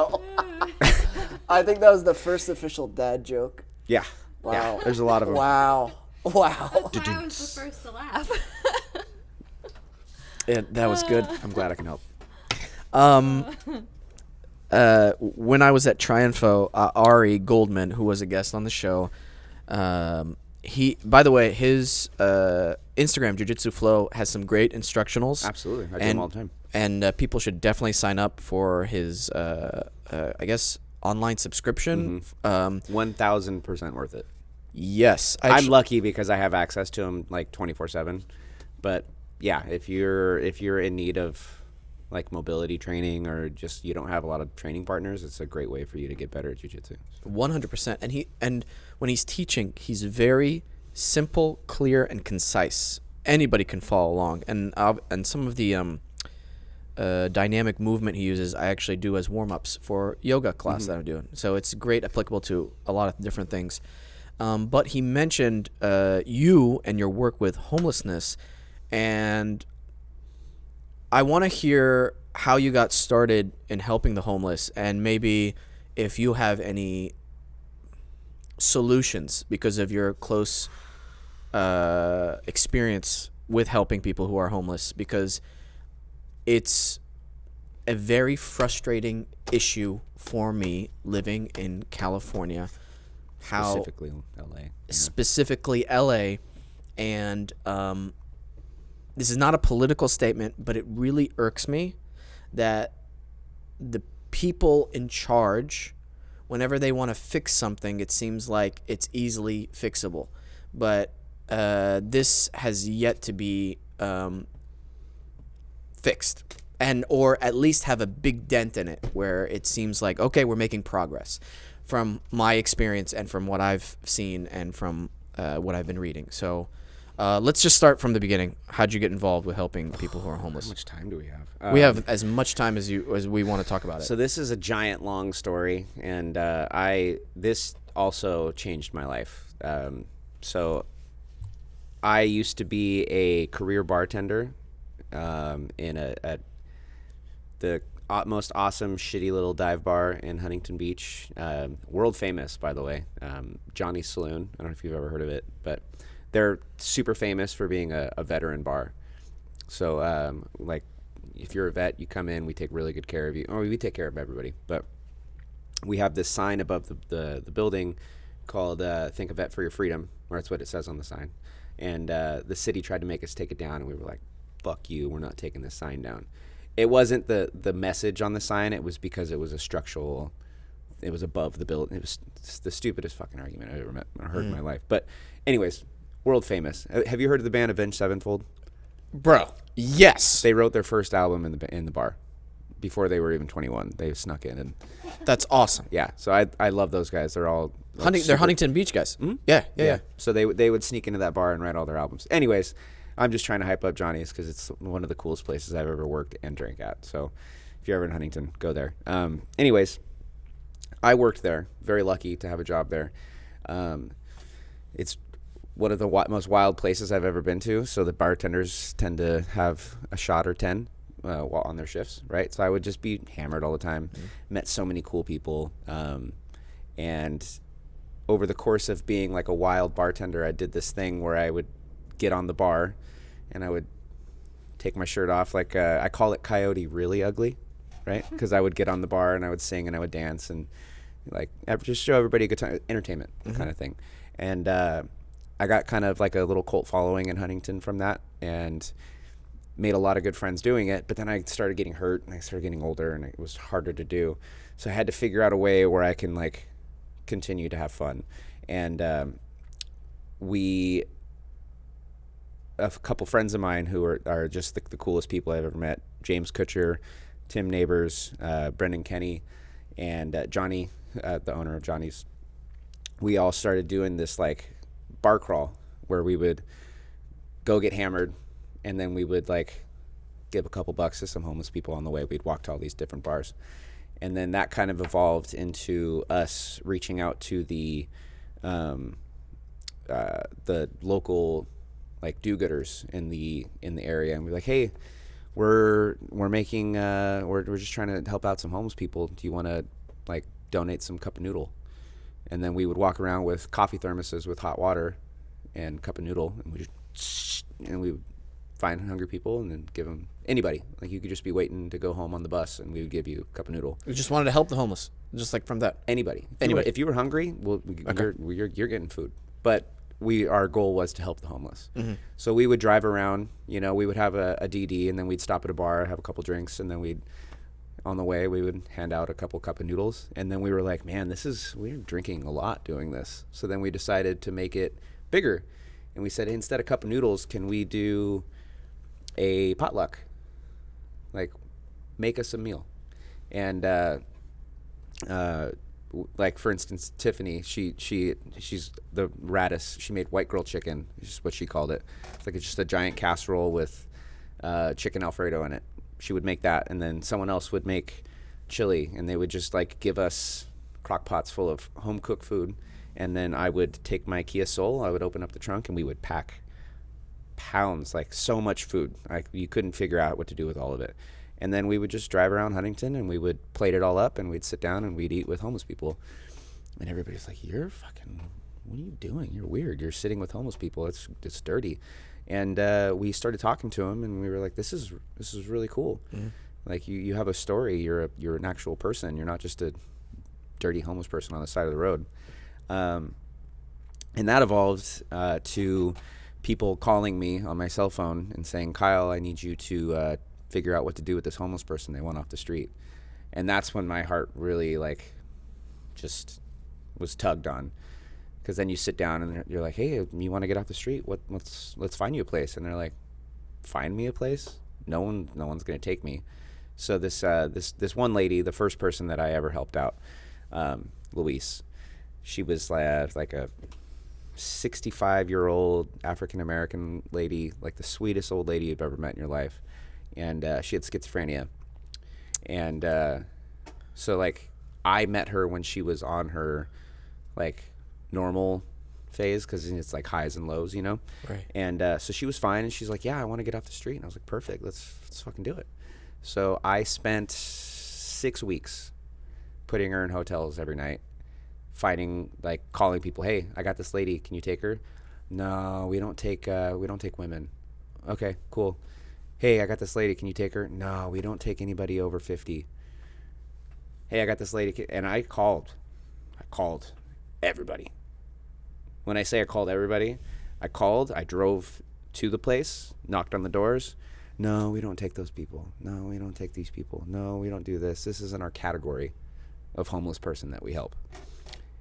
I think that was the first official dad joke. Yeah. Wow. Yeah, there's a lot of them. Wow. Wow. That's why I was the first to laugh. That was good. I'm glad I can help. When I was at Triunfo, Ari Goldman, who was a guest on the show, he, by the way, his Instagram, Jiu Jitsu Flow, has some great instructionals. Absolutely. I do them all the time. And people should definitely sign up for his, I guess, online subscription. 1,000% worth it. Yes. I'm lucky because I have access to them like 24/7. But yeah, if you're in need of like mobility training or just you don't have a lot of training partners, it's a great way for you to get better at jiu-jitsu. 100%. And when he's teaching, he's very simple, clear, and concise. Anybody can follow along. And some of the dynamic movement he uses, I actually do as warm-ups for yoga class that I'm doing. So it's great, applicable to a lot of different things. But he mentioned you and your work with homelessness, and I want to hear how you got started in helping the homeless, and maybe if you have any solutions because of your close experience with helping people who are homeless, because it's a very frustrating issue for me living in California. Specifically LA. Yeah. Specifically LA, and this is not a political statement, but it really irks me that the people in charge, whenever they want to fix something, it seems like it's easily fixable. But this has yet to be fixed, or at least have a big dent in it where it seems like, okay, we're making progress. from my experience and from what I've seen and from what I've been reading. So let's just start from the beginning. How'd you get involved with helping people who are homeless? How much time do we have? We have as much time as we want to talk about it. So this is a giant long story, and this also changed my life. So I used to be a career bartender in the most awesome, shitty little dive bar in Huntington Beach. World famous, by the way. Johnny's Saloon. I don't know if you've ever heard of it, but they're super famous for being a veteran bar. So, like, if you're a vet, you come in, we take really good care of you. Or we take care of everybody. But we have this sign above the building called Think a Vet for Your Freedom, or that's what it says on the sign. And the city tried to make us take it down, and we were like, fuck you, we're not taking this sign down. It wasn't the message on the sign. It was because it was a structural, it was above the building. It was the stupidest fucking argument I've ever heard in my life. But anyways, world famous. Have you heard of the band Avenged Sevenfold? Bro, yes. They wrote their first album in the bar before they were even 21. They snuck in, and That's awesome. yeah. So I love those guys. They're all They're Huntington Beach guys. Mm-hmm. Yeah. So they would sneak into that bar and write all their albums. Anyways, I'm just trying to hype up Johnny's because it's one of the coolest places I've ever worked and drank at. So if you're ever in Huntington, go there. Anyways, I worked there. Very lucky to have a job there. It's one of the most wild places I've ever been to. So the bartenders tend to have a shot or 10 while on their shifts, right? So I would just be hammered all the time. Met so many cool people. And over the course of being like a wild bartender, I did this thing where I would get on the bar and I would take my shirt off. Like I call it Coyote Really Ugly, right? Because I would get on the bar and I would sing and I would dance and like just show everybody a good time, entertainment kind of thing. And I got kind of like a little cult following in Huntington from that and made a lot of good friends doing it. But then I started getting hurt and I started getting older and it was harder to do. So I had to figure out a way where I can like continue to have fun. And a couple friends of mine who are just the coolest people I've ever met, James Kutcher, Tim Neighbors, Brendan Kenny, and Johnny, the owner of Johnny's. We all started doing this like bar crawl where we would go get hammered and then we would like give a couple bucks to some homeless people on the way. We'd walk to all these different bars. And then that kind of evolved into us reaching out to the local like do-gooders in the area, and we're like, hey, we're making we're just trying to help out some homeless people. Do you want to like donate some cup of noodle? And then we would walk around with coffee thermoses with hot water and cup of noodle, and we would find hungry people and then give them anybody. Like you could just be waiting to go home on the bus, and we would give you a cup of noodle. We just wanted to help the homeless, just like from that. Anybody. Anybody. If you were hungry, well, you're getting food. But our goal was to help the homeless. Mm-hmm. So we would drive around. You know, we would have a DD, and then we'd stop at a bar, have a couple drinks, and then on the way we would hand out a couple cup of noodles. And then we were like, man, we're drinking a lot doing this. So then we decided to make it bigger, and we said, hey, instead of cup of noodles, can we do a potluck? Like, make us a meal. And like for instance, Tiffany, she's the raddest. She made white grilled chicken, is what she called it. It's like just a giant casserole with chicken Alfredo in it. She would make that, and then someone else would make chili, and they would just like give us crock pots full of home cooked food. And then I would take my Kia Soul, I would open up the trunk, and we would pack pounds, like so much food. You couldn't figure out what to do with all of it. And then we would just drive around Huntington and we would plate it all up and we'd sit down and we'd eat with homeless people. And everybody's like, what are you doing? You're weird. You're sitting with homeless people. It's dirty. And we started talking to them and we were like, this is really cool. Mm-hmm. Like you have a story. You're an actual person. You're not just a dirty homeless person on the side of the road. And that evolved to people calling me on my cell phone and saying, Kyle, I need you to figure out what to do with this homeless person they want off the street. And that's when my heart really like just was tugged on, because then you sit down and you're like, hey, you want to get off the street? Let's find you a place. And they're like, find me a place? No one's going to take me. So this one lady, the first person that I ever helped out, Luis. She was like a 65-year-old African-American lady, like the sweetest old lady you've ever met in your life. And she had schizophrenia. And so, like, I met her when she was on her, like, normal phase, because it's, like, highs and lows, you know? Right. And so she was fine, and she's like, yeah, I want to get off the street. And I was like, perfect, let's fucking do it. So I spent 6 weeks putting her in hotels every night, fighting, like, calling people, hey, I got this lady, can you take her? No, we don't take women. Okay, cool. Hey, I got this lady, can you take her? No, we don't take anybody over 50. Hey, I got this lady, and I called everybody. When I say I called everybody, I drove to the place, knocked on the doors. No, we don't take those people. No, we don't take these people. No, we don't do this. This isn't our category of homeless person that we help.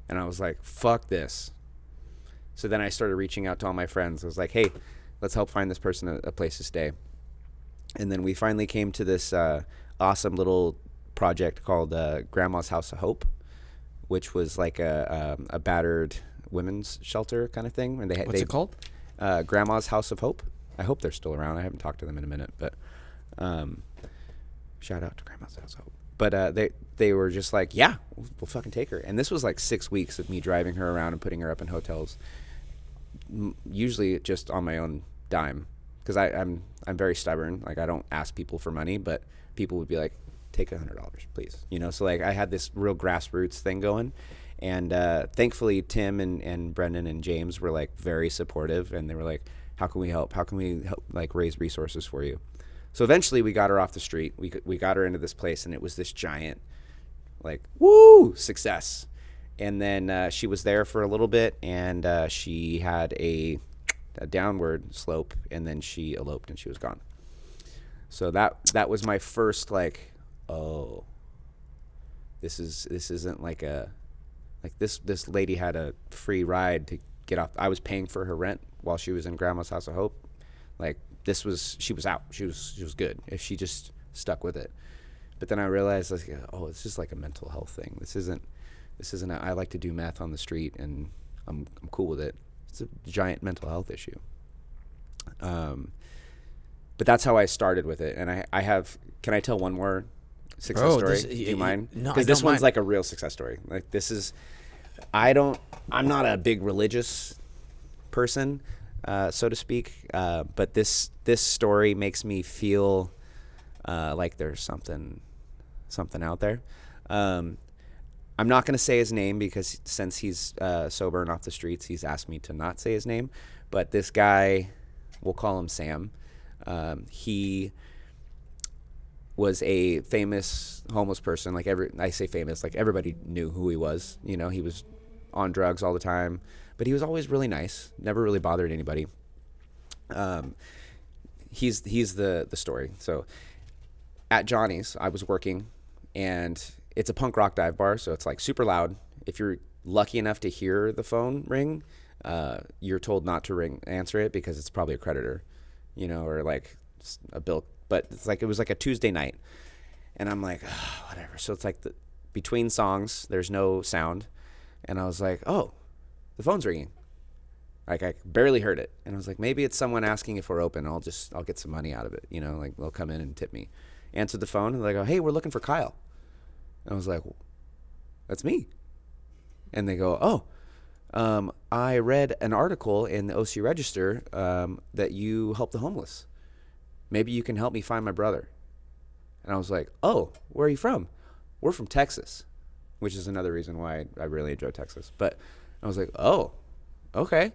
And I was like, fuck this. So then I started reaching out to all my friends. I was like, hey, let's help find this person a place to stay. And then we finally came to this awesome little project called Grandma's House of Hope, which was like a battered women's shelter kind of thing. And What's it called? Grandma's House of Hope. I hope they're still around. I haven't talked to them in a minute, but shout out to Grandma's House of Hope. But they were just like, yeah, we'll fucking take her. And this was like 6 weeks of me driving her around and putting her up in hotels, usually just on my own dime, because I'm very stubborn. Like, I don't ask people for money, but people would be like, take $100, please. You know, so like I had this real grassroots thing going. And thankfully, Tim and Brendan and James were like very supportive, and they were like, how can we help? How can we help, like, raise resources for you? So eventually we got her off the street. We got her into this place, and it was this giant, like, woo, success. And then she was there for a little bit, and she had a downward slope, and then she eloped and she was gone. So that was my first, like, oh, this isn't like this lady had a free ride to get off. I was paying for her rent while she was in Grandma's House of Hope. Like, she was out. She was good if she just stuck with it. But then I realized, like, oh, it's just like a mental health thing. This isn't I like to do meth on the street and I'm cool with it. It's a giant mental health issue. But that's how I started with it. And I have, can I tell one more success story? Do you mind? No, because this one's like a real success story. Like, this is, I'm not a big religious person, so to speak. But this story makes me feel like there's something out there. I'm not going to say his name because since he's sober and off the streets, he's asked me to not say his name. But this guy, we'll call him Sam. He was a famous homeless person. Like, I say famous, like everybody knew who he was. You know, he was on drugs all the time, but he was always really nice, never really bothered anybody. He's the story. So at Johnny's, I was working, and it's a punk rock dive bar, so it's like super loud. If you're lucky enough to hear the phone ring, you're told not to answer it because it's probably a creditor, you know, or like a bill. But it's like, it was like a Tuesday night, and I'm like, oh, whatever. So it's like between songs, there's no sound, and I was like, oh, the phone's ringing. Like, I barely heard it, and I was like, maybe it's someone asking if we're open. I'll get some money out of it, you know, like they'll come in and tip me. Answered the phone, and they go, hey, we're looking for Kyle. And I was like, that's me. And they go, oh, I read an article in the OC Register that you help the homeless. Maybe you can help me find my brother. And I was like, oh, where are you from? We're from Texas, which is another reason why I really enjoy Texas. But I was like, oh, okay.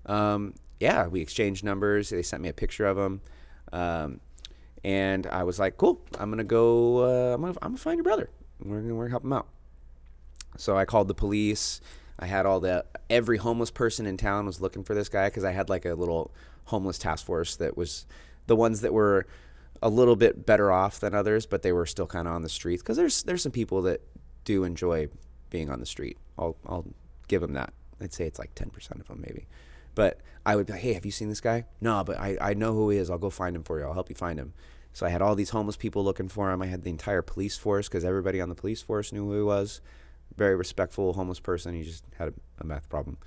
Yeah, we exchanged numbers. They sent me a picture of him. And I was like, cool, I'm going to go, I'm going to find your brother. We're going to help him out. So I called the police. I had every homeless person in town was looking for this guy, because I had like a little homeless task force that was the ones that were a little bit better off than others, but they were still kind of on the streets, because there's some people that do enjoy being on the street. I'll give them that. I'd say it's like 10% of them maybe. But I would be like, hey, have you seen this guy? No, but I know who he is. I'll go find him for you. I'll help you find him. So I had all these homeless people looking for him. I had the entire police force, because everybody on the police force knew who he was. very respectful homeless person. He just had a meth problem.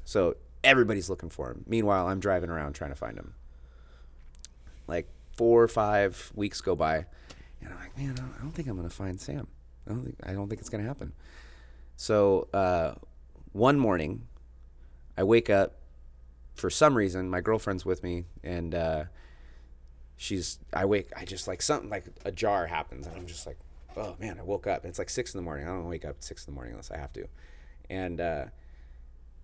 So everybody's looking for him. Meanwhile, I'm driving around trying to find him. Like 4 or 5 weeks go by, and I'm like, man, I don't think I'm gonna find Sam. I don't think it's gonna happen. So one morning, I wake up. For some reason, my girlfriend's with me, and I just like something like a jar happens, and I'm just like, oh man, I woke up. It's like 6 a.m. I don't wake up at 6 a.m. unless I have to. And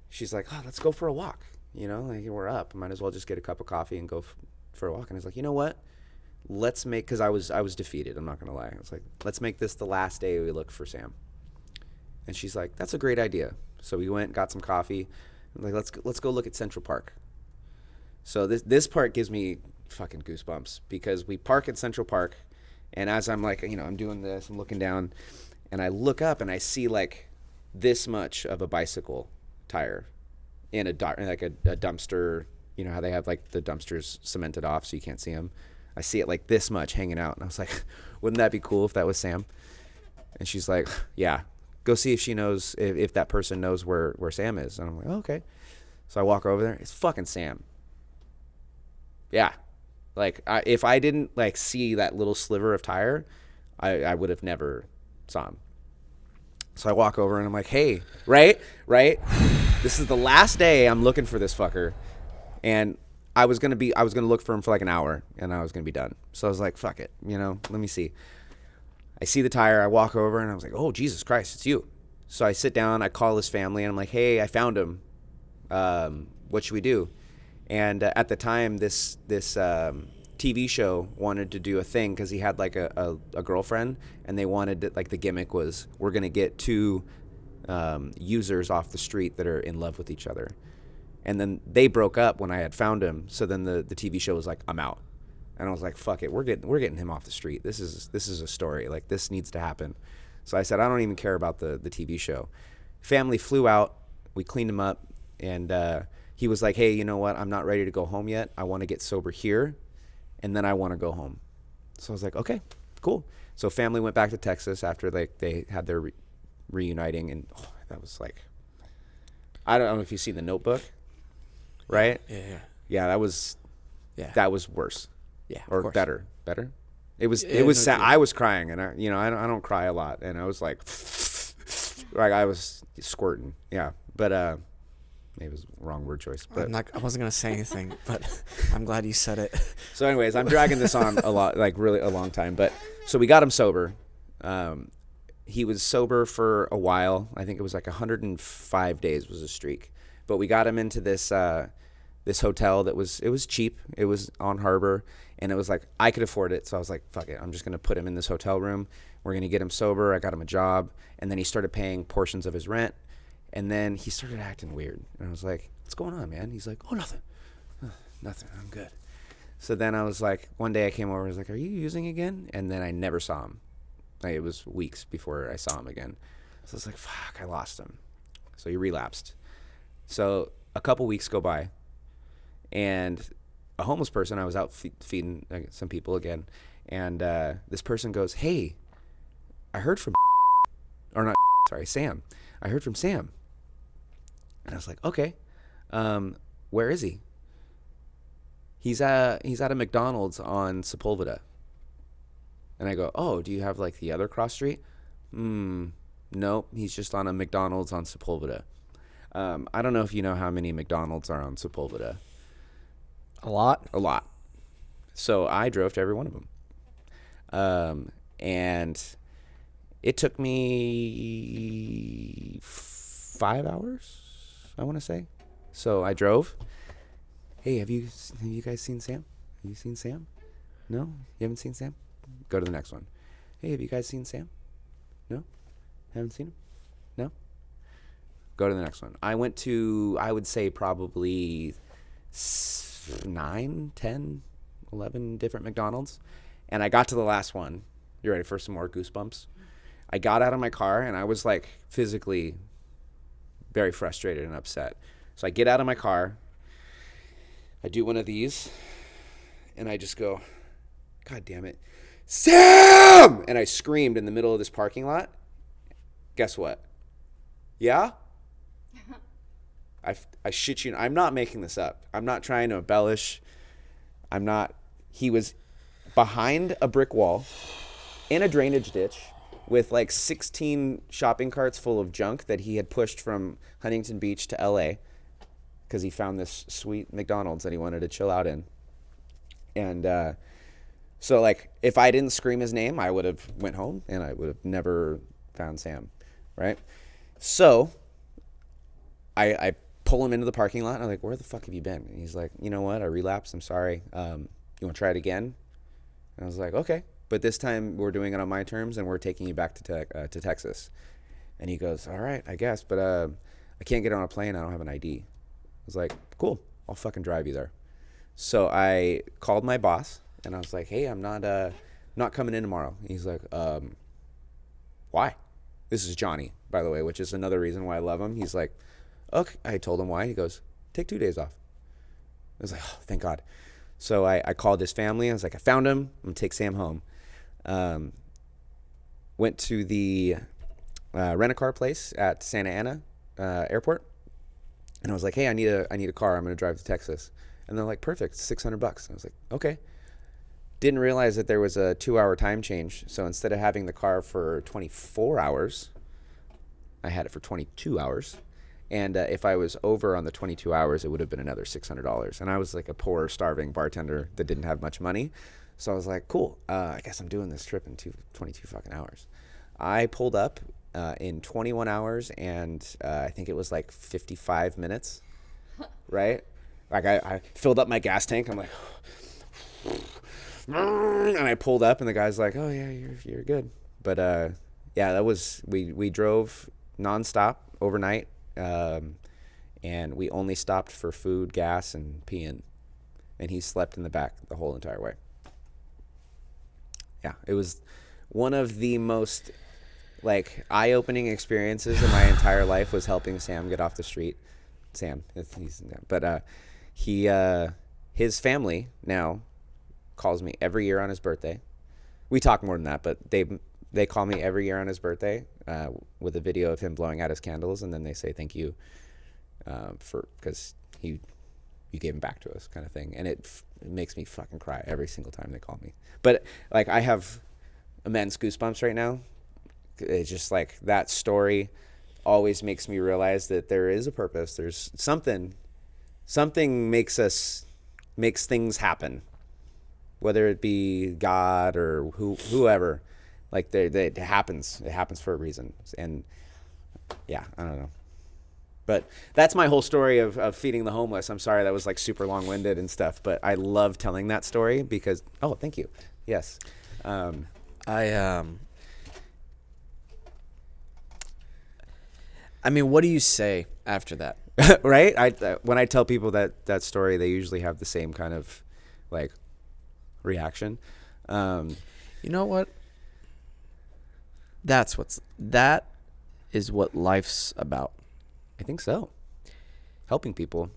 she's like, oh, let's go for a walk. You know, like, we're up. Might as well just get a cup of coffee and go for a walk. And I was like, you know what? Let's make, because I was defeated. I'm not gonna lie. I was like, let's make this the last day we look for Sam. And she's like, that's a great idea. So we went, got some coffee. I'm like, let's go look at Central Park. So this part gives me fucking goosebumps, because we park at Central Park, and as I'm like, you know, I'm doing this, I'm looking down, and I look up and I see like this much of a bicycle tire in a dumpster. You know how they have like the dumpsters cemented off so you can't see them. I see it like this much hanging out, and I was like, wouldn't that be cool if that was Sam? And she's like, yeah, go see if she knows, if that person knows where Sam is. And I'm like, oh, okay. So I walk over there. It's fucking Sam. Yeah. Like, if I didn't like see that little sliver of tire, I would have never saw him. So I walk over and I'm like, hey, right? This is the last day I'm looking for this fucker. And I was going to look for him for like an hour, and I was going to be done. So I was like, fuck it. You know, let me see. I see the tire. I walk over and I was like, oh, Jesus Christ, it's you. So I sit down, I call his family, and I'm like, hey, I found him. What should we do? And at the time, this TV show wanted to do a thing, because he had like a girlfriend, and they wanted to, like, the gimmick was, we're going to get 2 users off the street that are in love with each other. And then they broke up when I had found him. So then the TV show was like, I'm out. And I was like, fuck it, we're getting him off the street. This is a story. Like, this needs to happen. So I said, I don't even care about the TV show. Family flew out. We cleaned him up. And he was like, hey, you know what? I'm not ready to go home yet. I want to get sober here, and then I want to go home. So I was like, okay, cool. So family went back to Texas after like they had their reuniting. And that was like, I don't know if you've seen The Notebook, right? Yeah, that was worse. Yeah, or better. It was sad. I was crying, and I don't cry a lot, and I was like I was squirting. Yeah, but maybe it was the wrong word choice. But I wasn't gonna say anything, but I'm glad you said it. So, anyways, I'm dragging this on a lot, like really a long time. But so we got him sober. He was sober for a while. I think it was like 105 days was a streak. But we got him into this hotel it was cheap. It was on Harbor, and it was like I could afford it. So I was like, fuck it, I'm just gonna put him in this hotel room. We're gonna get him sober. I got him a job, and then he started paying portions of his rent, and then he started acting weird. And I was like, what's going on, man? He's like, oh, nothing, nothing. I'm good. So then I was like, one day I came over. I was like, are you using again? And then I never saw him. Like, it was weeks before I saw him again. So I was like, fuck, I lost him. So he relapsed. So a couple weeks go by, and a homeless person, I was out feeding some people again, and this person goes, hey, I heard from Sam. I heard from Sam. And I was like, okay, where is he? He's at a McDonald's on Sepulveda. And I go, oh, do you have like the other cross street? Nope, he's just on a McDonald's on Sepulveda. I don't know if you know how many McDonald's are on Sepulveda. A lot? A lot. So I drove to every one of them. And it took me 5 hours, I want to say. So I drove. Hey, have you guys seen Sam? Have you seen Sam? No? You haven't seen Sam? Go to the next one. Hey, have you guys seen Sam? No? Haven't seen him? No? Go to the next one. I went to, I would say, probably 9, 10, 11 different McDonald's. And I got to the last one. You ready for some more goosebumps? I got out of my car, and I was like physically very frustrated and upset. So I get out of my car. I do one of these, and I just go, God damn it, Sam! And I screamed in the middle of this parking lot. Guess what? Yeah? I shit you. I'm not making this up. I'm not trying to embellish. He was behind a brick wall in a drainage ditch with like 16 shopping carts full of junk that he had pushed from Huntington Beach to LA because he found this sweet McDonald's that he wanted to chill out in. And so like if I didn't scream his name, I would have went home and I would have never found Sam, right? So I pull him into the parking lot and I'm like, where the fuck have you been? And he's like, you know what? I relapsed. I'm sorry. You want to try it again? And I was like, okay. But this time we're doing it on my terms and we're taking you back to Texas. And he goes, all right, I guess. But I can't get on a plane. I don't have an ID. I was like, cool. I'll fucking drive you there. So I called my boss and I was like, hey, I'm not coming in tomorrow. And he's like, why? This is Johnny, by the way, which is another reason why I love him. He's like, okay. I told him why. He goes, take 2 days off. I was like, oh, thank God. So I called his family. I was like, I found him. I'm going to take Sam home. Went to the rent-a-car place at Santa Ana airport. And I was like, hey, I need a car. I'm going to drive to Texas. And they're like, perfect, $600. I was like, okay. Didn't realize that there was a 2-hour time change. So instead of having the car for 24 hours, I had it for 22 hours. And if I was over on the 22 hours, it would have been another $600. And I was like a poor, starving bartender that didn't have much money. So I was like, cool, I guess I'm doing this trip in 22 fucking hours. I pulled up in 21 hours and I think it was like 55 minutes, right? Like I filled up my gas tank. I'm like, and I pulled up and the guy's like, oh yeah, you're good. But yeah, that was, we drove nonstop overnight. And we only stopped for food, gas, and peeing. And he slept in the back the whole entire way. Yeah, it was one of the most like eye-opening experiences in my entire life was helping Sam get off the street. His family now calls me every year on his birthday. We talk more than that, but they call me every year on his birthday with a video of him blowing out his candles, and then they say thank you because you gave him back to us, kind of thing. And it makes me fucking cry every single time they call me. But like I have immense goosebumps right now. It's just like that story always makes me realize that there is a purpose. There's something makes things happen, whether it be God or whoever. Like it happens for a reason. And yeah, I don't know. But that's my whole story of feeding the homeless. I'm sorry that was like super long-winded and stuff, but I love telling that story because, oh, thank you. Yes. I mean, what do you say after that? Right? When I tell people that story, they usually have the same kind of like reaction. You know what? That is what life's about. I think so. Helping people.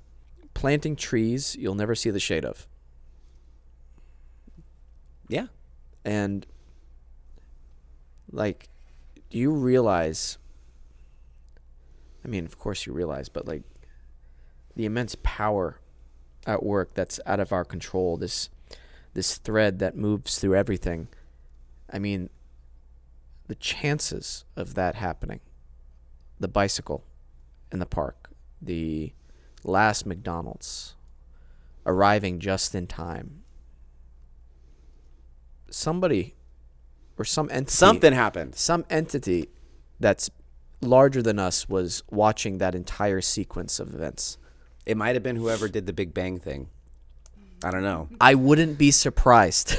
Planting trees you'll never see the shade of. Yeah. And like, do you realize, I mean, of course you realize, but like the immense power at work that's out of our control, this thread that moves through everything. I mean, the chances of that happening, the bicycle in the park, the last McDonald's, arriving just in time, somebody or some entity, something happened. Some entity that's larger than us was watching that entire sequence of events. It might have been whoever did the Big Bang thing. I don't know. I wouldn't be surprised.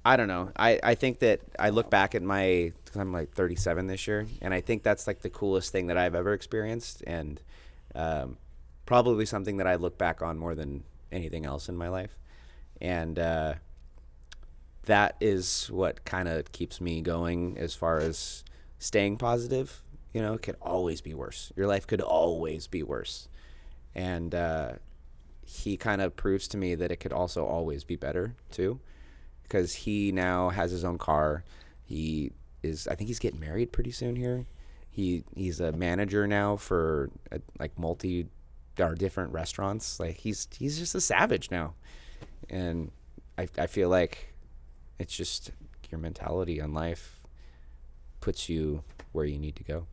I don't know. I think that I look back at cause I'm like 37 this year, and I think that's like the coolest thing that I've ever experienced, and probably something that I look back on more than anything else in my life. And that is what kind of keeps me going as far as staying positive. You know, it could always be worse. Your life could always be worse. And he kind of proves to me that it could also always be better too. because he now has his own car. I think he's getting married pretty soon here. He's a manager now for like different restaurants. Like he's just a savage now, and I feel like it's just your mentality on life puts you where you need to go.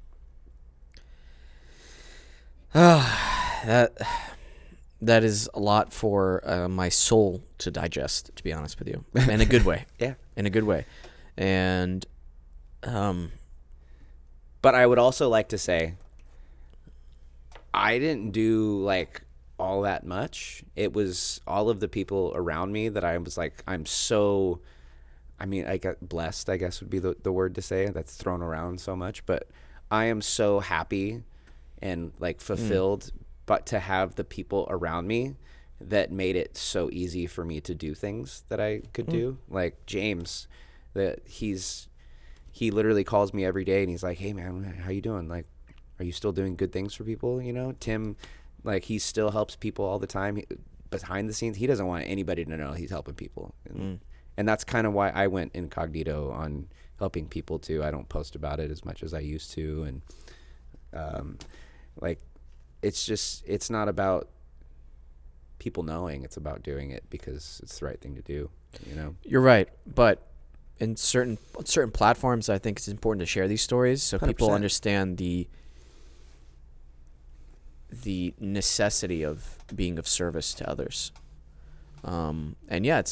That is a lot for my soul to digest, to be honest with you, in a good way. Yeah, in a good way, and but I would also like to say I didn't do like all that much. It was all of the people around me that I was like, I got blessed, I guess would be the word to say, that's thrown around so much, but I am so happy and like fulfilled, but to have the people around me that made it so easy for me to do things that I could do. Like James, he literally calls me every day and he's like, hey man, how you doing? Like, are you still doing good things for people? You know, Tim, like he still helps people all the time. Behind the scenes, he doesn't want anybody to know he's helping people. And that's kind of why I went incognito on helping people too. I don't post about it as much as I used to. And like, it's not about people knowing, it's about doing it because it's the right thing to do, you know? You're right. But in certain platforms, I think it's important to share these stories so 100%. people understand the necessity of being of service to others. And yeah,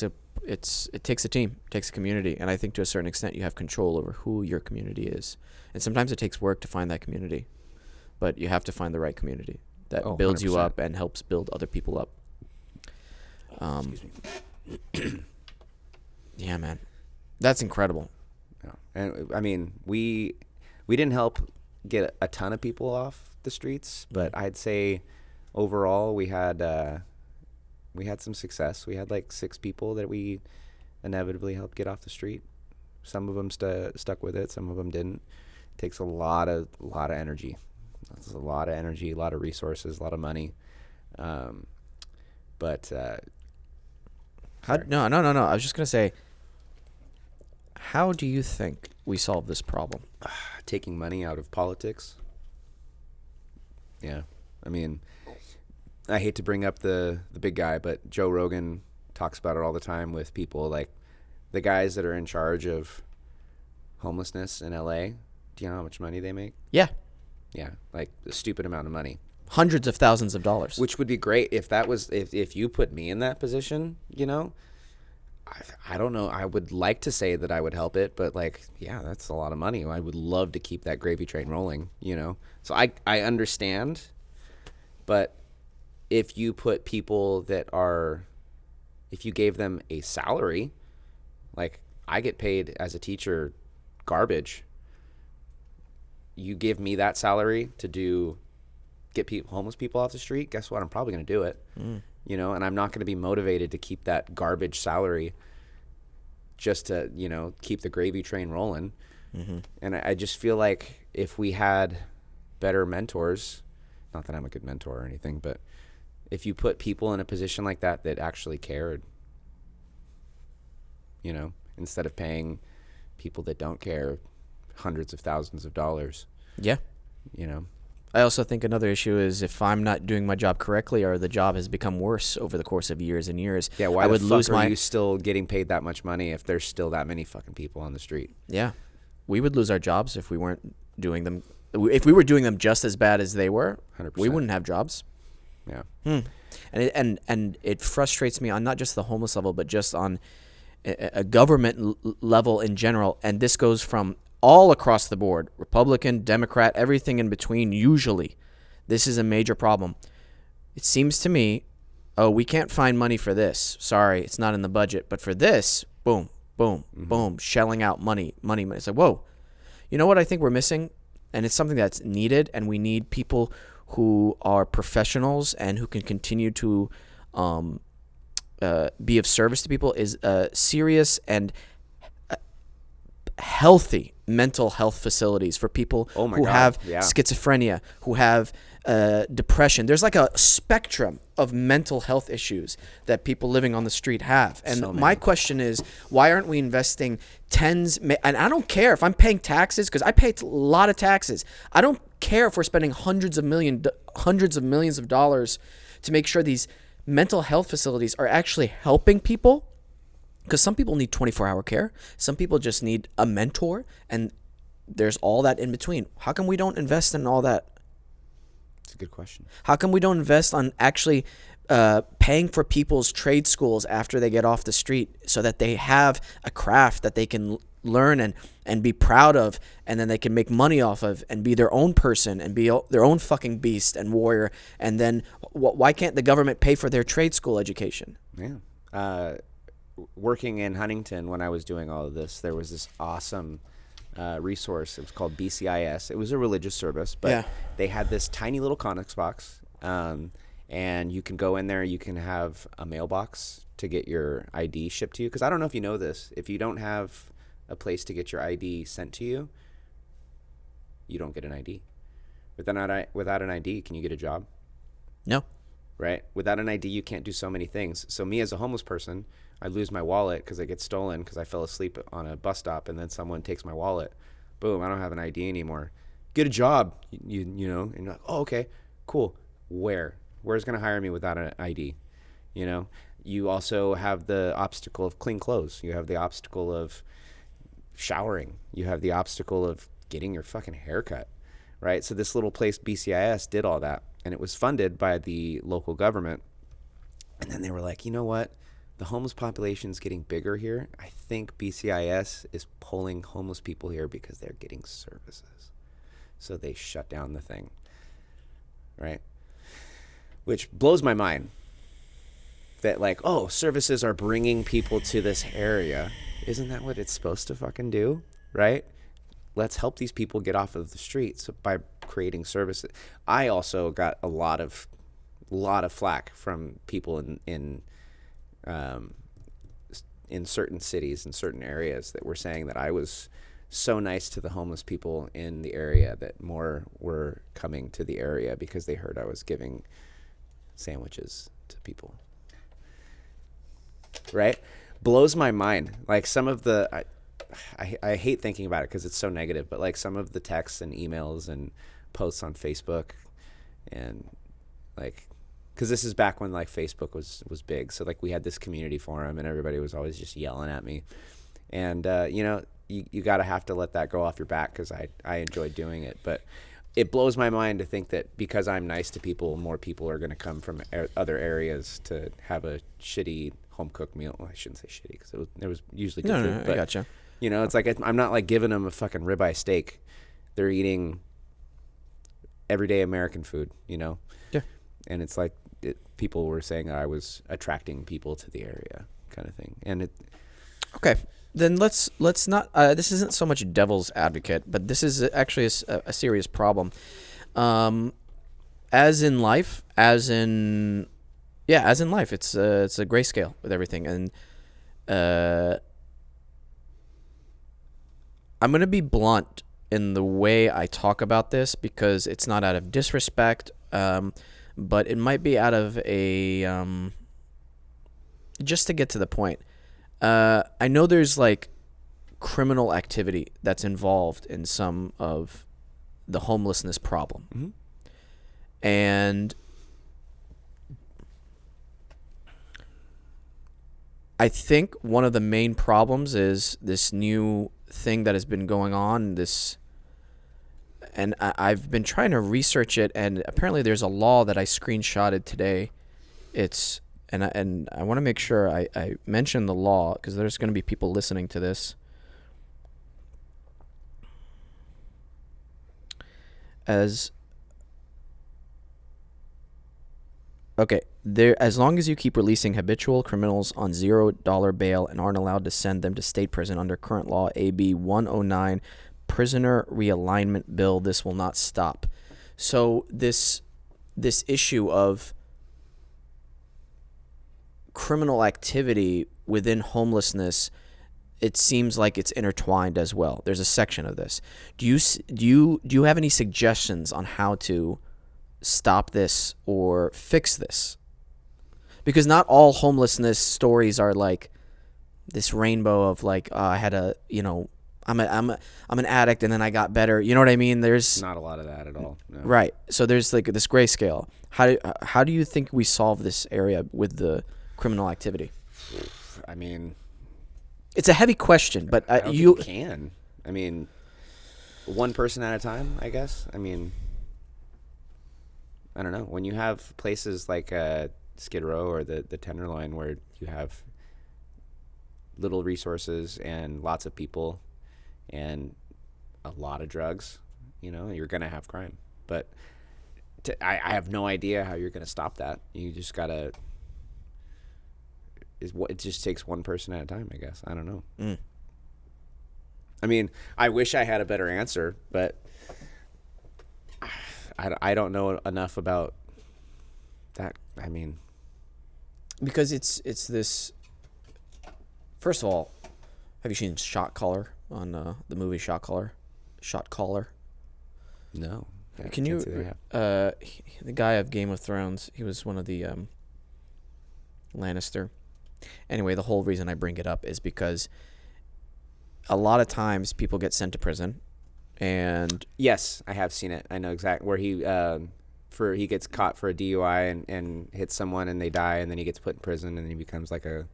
it takes a team, it takes a community, and I think to a certain extent you have control over who your community is. And sometimes it takes work to find that community, but you have to find the right community that builds 100%. you up and helps build other people up. Excuse me. Yeah, man, that's incredible. Yeah. And I mean, we didn't help get a ton of people off the streets, but I'd say overall we had some success. We had like 6 people that we inevitably helped get off the street. Some of them stuck with it, some of them didn't. It takes a lot of energy. It's a lot of energy, a lot of resources, a lot of money. But No. I was just gonna say, how do you think we solve this problem? taking money out of politics. Yeah. I mean, I hate to bring up the big guy, but Joe Rogan talks about it all the time with people like the guys that are in charge of homelessness in LA. Do you know how much money they make? Yeah, Yeah, like a stupid amount of money. hundreds of thousands of dollars. Which would be great if that was if you put me in that position, you know. I don't know. I would like to say that I would help it, but like, yeah, that's a lot of money. I would love to keep that gravy train rolling, you know. So I understand, but if you put people that are, if you gave them a salary, like I get paid as a teacher garbage. You give me that salary to get homeless people off the street, guess what? I'm probably going to do it. You know, and I'm not going to be motivated to keep that garbage salary just to, you know, keep the gravy train rolling. Mm-hmm. And I just feel like if we had better mentors, not that I'm a good mentor or anything, but if you put people in a position like that actually cared, you know, instead of paying people that don't care hundreds of thousands of dollars. Yeah. You know. I also think another issue is if I'm not doing my job correctly or the job has become worse over the course of years and years. Yeah, why I the would fuck lose are you still getting paid that much money if there's still that many fucking people on the street? Yeah. We would lose our jobs if we weren't doing them. If we were doing them just as bad as they were, 100%. we wouldn't have jobs. Yeah. And it frustrates me on not just the homeless level, but just on a government level in general. And this goes from all across the board, Republican, Democrat, everything in between. Usually, this is a major problem. It seems to me, oh, we can't find money for this. Sorry, it's not in the budget. But for this, boom, boom, boom, shelling out money. It's like, whoa. You know what I think we're missing? And it's something that's needed, and we need people who are professionals and who can continue to be of service to people, is serious and healthy mental health facilities for people Oh my who God, have yeah. schizophrenia, who have depression. There's like a spectrum of mental health issues that people living on the street have. And So my many. question is, why aren't we investing and I don't care if I'm paying taxes, because I pay a lot of taxes. I don't care if we're spending hundreds of millions of dollars to make sure these mental health facilities are actually helping people. Because some people need 24-hour care. Some people just need a mentor. And there's all that in between. How come we don't invest in all that? It's a good question. How come we don't invest on actually paying for people's trade schools after they get off the street, so that they have a craft that they can learn and be proud of, and then they can make money off of and be their own person and be their own fucking beast and warrior? And then why can't the government pay for their trade school education? Yeah. Working in Huntington when I was doing all of this, there was this awesome resource. It was called BCIS. It was a religious service, but Yeah. they had this tiny little Conex box, and you can go in there. You can have a mailbox to get your ID shipped to you. Because I don't know if you know this. If you don't have a place to get your ID sent to you, you don't get an ID. Without an ID, can you get a job? No. Right? Without an ID, you can't do so many things. So me as a homeless person, I lose my wallet because it gets stolen because I fell asleep on a bus stop, and then someone takes my wallet. Boom, I don't have an ID anymore. Get a job, you know, and you're like, oh, okay, cool. Where's going to hire me without an ID? You know, you also have the obstacle of clean clothes. You have the obstacle of showering. You have the obstacle of getting your fucking haircut, right? So this little place, BCIS, did all that, and it was funded by the local government. And then they were like, you know what? The homeless population is getting bigger here. I think BCIS is pulling homeless people here because they're getting services. So they shut down the thing, right? Which blows my mind that, like, oh, services are bringing people to this area. Isn't that what it's supposed to fucking do, right? Let's help these people get off of the streets by creating services. I also got a lot of flack from people in certain cities and certain areas that were saying that I was so nice to the homeless people in the area that more were coming to the area because they heard I was giving sandwiches to people. Right? Blows my mind. Like some of the, I hate thinking about it because it's so negative, but like some of the texts and emails and posts on Facebook, and like, because this is back when like Facebook was big. So like we had this community forum and everybody was always just yelling at me. And, you know, you got to have to let that go off your back because I enjoyed doing it. But it blows my mind to think that because I'm nice to people, more people are going to come from other areas to have a shitty home cooked meal. Well, I shouldn't say shitty because it was usually good food. No, but, I gotcha. You know, it's like I'm not like giving them a fucking ribeye steak. They're eating everyday American food, you know? Yeah. And it's like people were saying I was attracting people to the area kind of thing. And Okay, then let's not. This isn't so much devil's advocate, but this is actually a serious problem. As in life, it's a grayscale with everything, and I'm gonna be blunt in the way I talk about this because it's not out of disrespect, but it might be out of a just to get to the point. I know there's like criminal activity that's involved in some of the homelessness problem. Mm-hmm. And I think one of the main problems is this new thing that has been going on, and I've been trying to research it, and apparently there's a law that I screenshotted today. And I want to make sure I mention the law because there's going to be people listening to this. As long as you keep releasing habitual criminals on $0 bail and aren't allowed to send them to state prison under current law AB 109 Prisoner Realignment Bill, this will not stop. So this issue of criminal activity within homelessness it seems like it's intertwined as well. There's a section of this. Do you have any suggestions on how to stop this or fix this? Because not all homelessness stories are like this rainbow of like, I had a, I'm an addict and then I got better. You know what I mean? There's Not a lot of that at all. No. right. So there's like this gray scale. How do you think we solve this area with the criminal activity? I mean, It's a heavy question, but I don't think you you can. I mean, one person at a time, I guess. I mean, I don't know. When you have places like Skid Row or the Tenderloin where you have little resources and lots of people and a lot of drugs, you're going to have crime. But I have no idea how you're going to stop that. You just got to... It just takes one person at a time, I guess. I don't know. I mean, I wish I had a better answer, but I don't know enough about that. I mean, because it's this. First of all, have you seen Shot Caller on the movie Shot Caller? Shot Caller. no. Can you? The guy of Game of Thrones. He was one of the Lannister. Anyway, the whole reason I bring it up is because a lot of times people get sent to prison, and Yes, I have seen it. I know exactly where he gets caught for a DUI and hits someone and they die, and then he gets put in prison and he becomes like a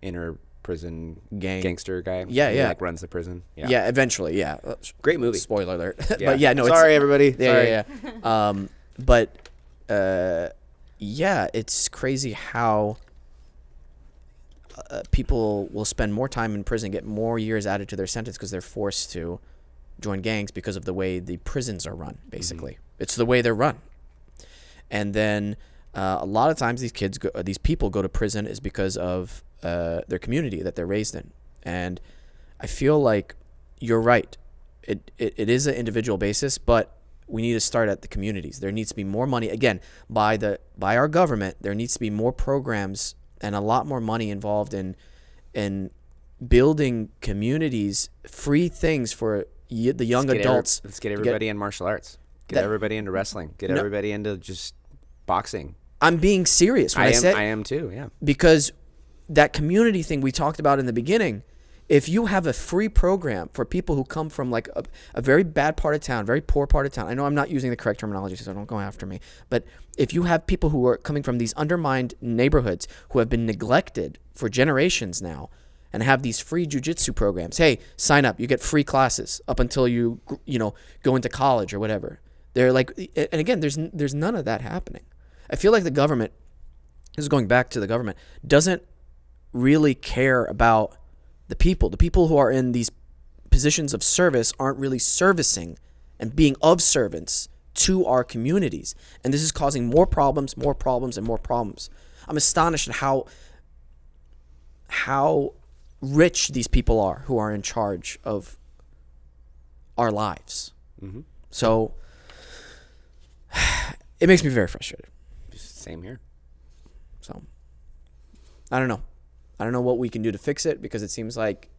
inner prison gangster guy. Yeah, He yeah. like runs the prison. yeah, eventually, yeah. Great movie. Spoiler alert. Yeah. But yeah, no. Sorry, everybody. Yeah, Sorry. yeah. But yeah, it's crazy how people will spend more time in prison, get more years added to their sentence because they're forced to join gangs because of the way the prisons are run, basically. Mm-hmm. It's the way they're run. And then a lot of times these people go to prison is because of their community that they're raised in. And I feel like you're right. It is an individual basis, but we need to start at the communities. There needs to be more money. Again, by our government, there needs to be more programs and a lot more money involved in building communities, free things for the young adults. Let's get everybody in martial arts. Get everybody into wrestling. Get everybody into just boxing. I'm being serious when I say I am too, yeah. Because that community thing we talked about in the beginning, if you have a free program for people who come from like a very bad part of town, very poor part of town. I know I'm not using the correct terminology, so don't go after me. But if you have people who are coming from these undermined neighborhoods who have been neglected for generations now and have these free jiu-jitsu programs, hey, sign up. You get free classes up until you go into college or whatever. They're like, and again, there's none of that happening. I feel like the government, this is going back to the government, doesn't really care about the people who are in these positions of service aren't really servicing and being of servants to our communities. And this is causing more problems, and more problems. I'm astonished at how rich these people are who are in charge of our lives. Mm-hmm. So it makes me very frustrated. Same here. So I don't know. I don't know what we can do to fix it, because it seems like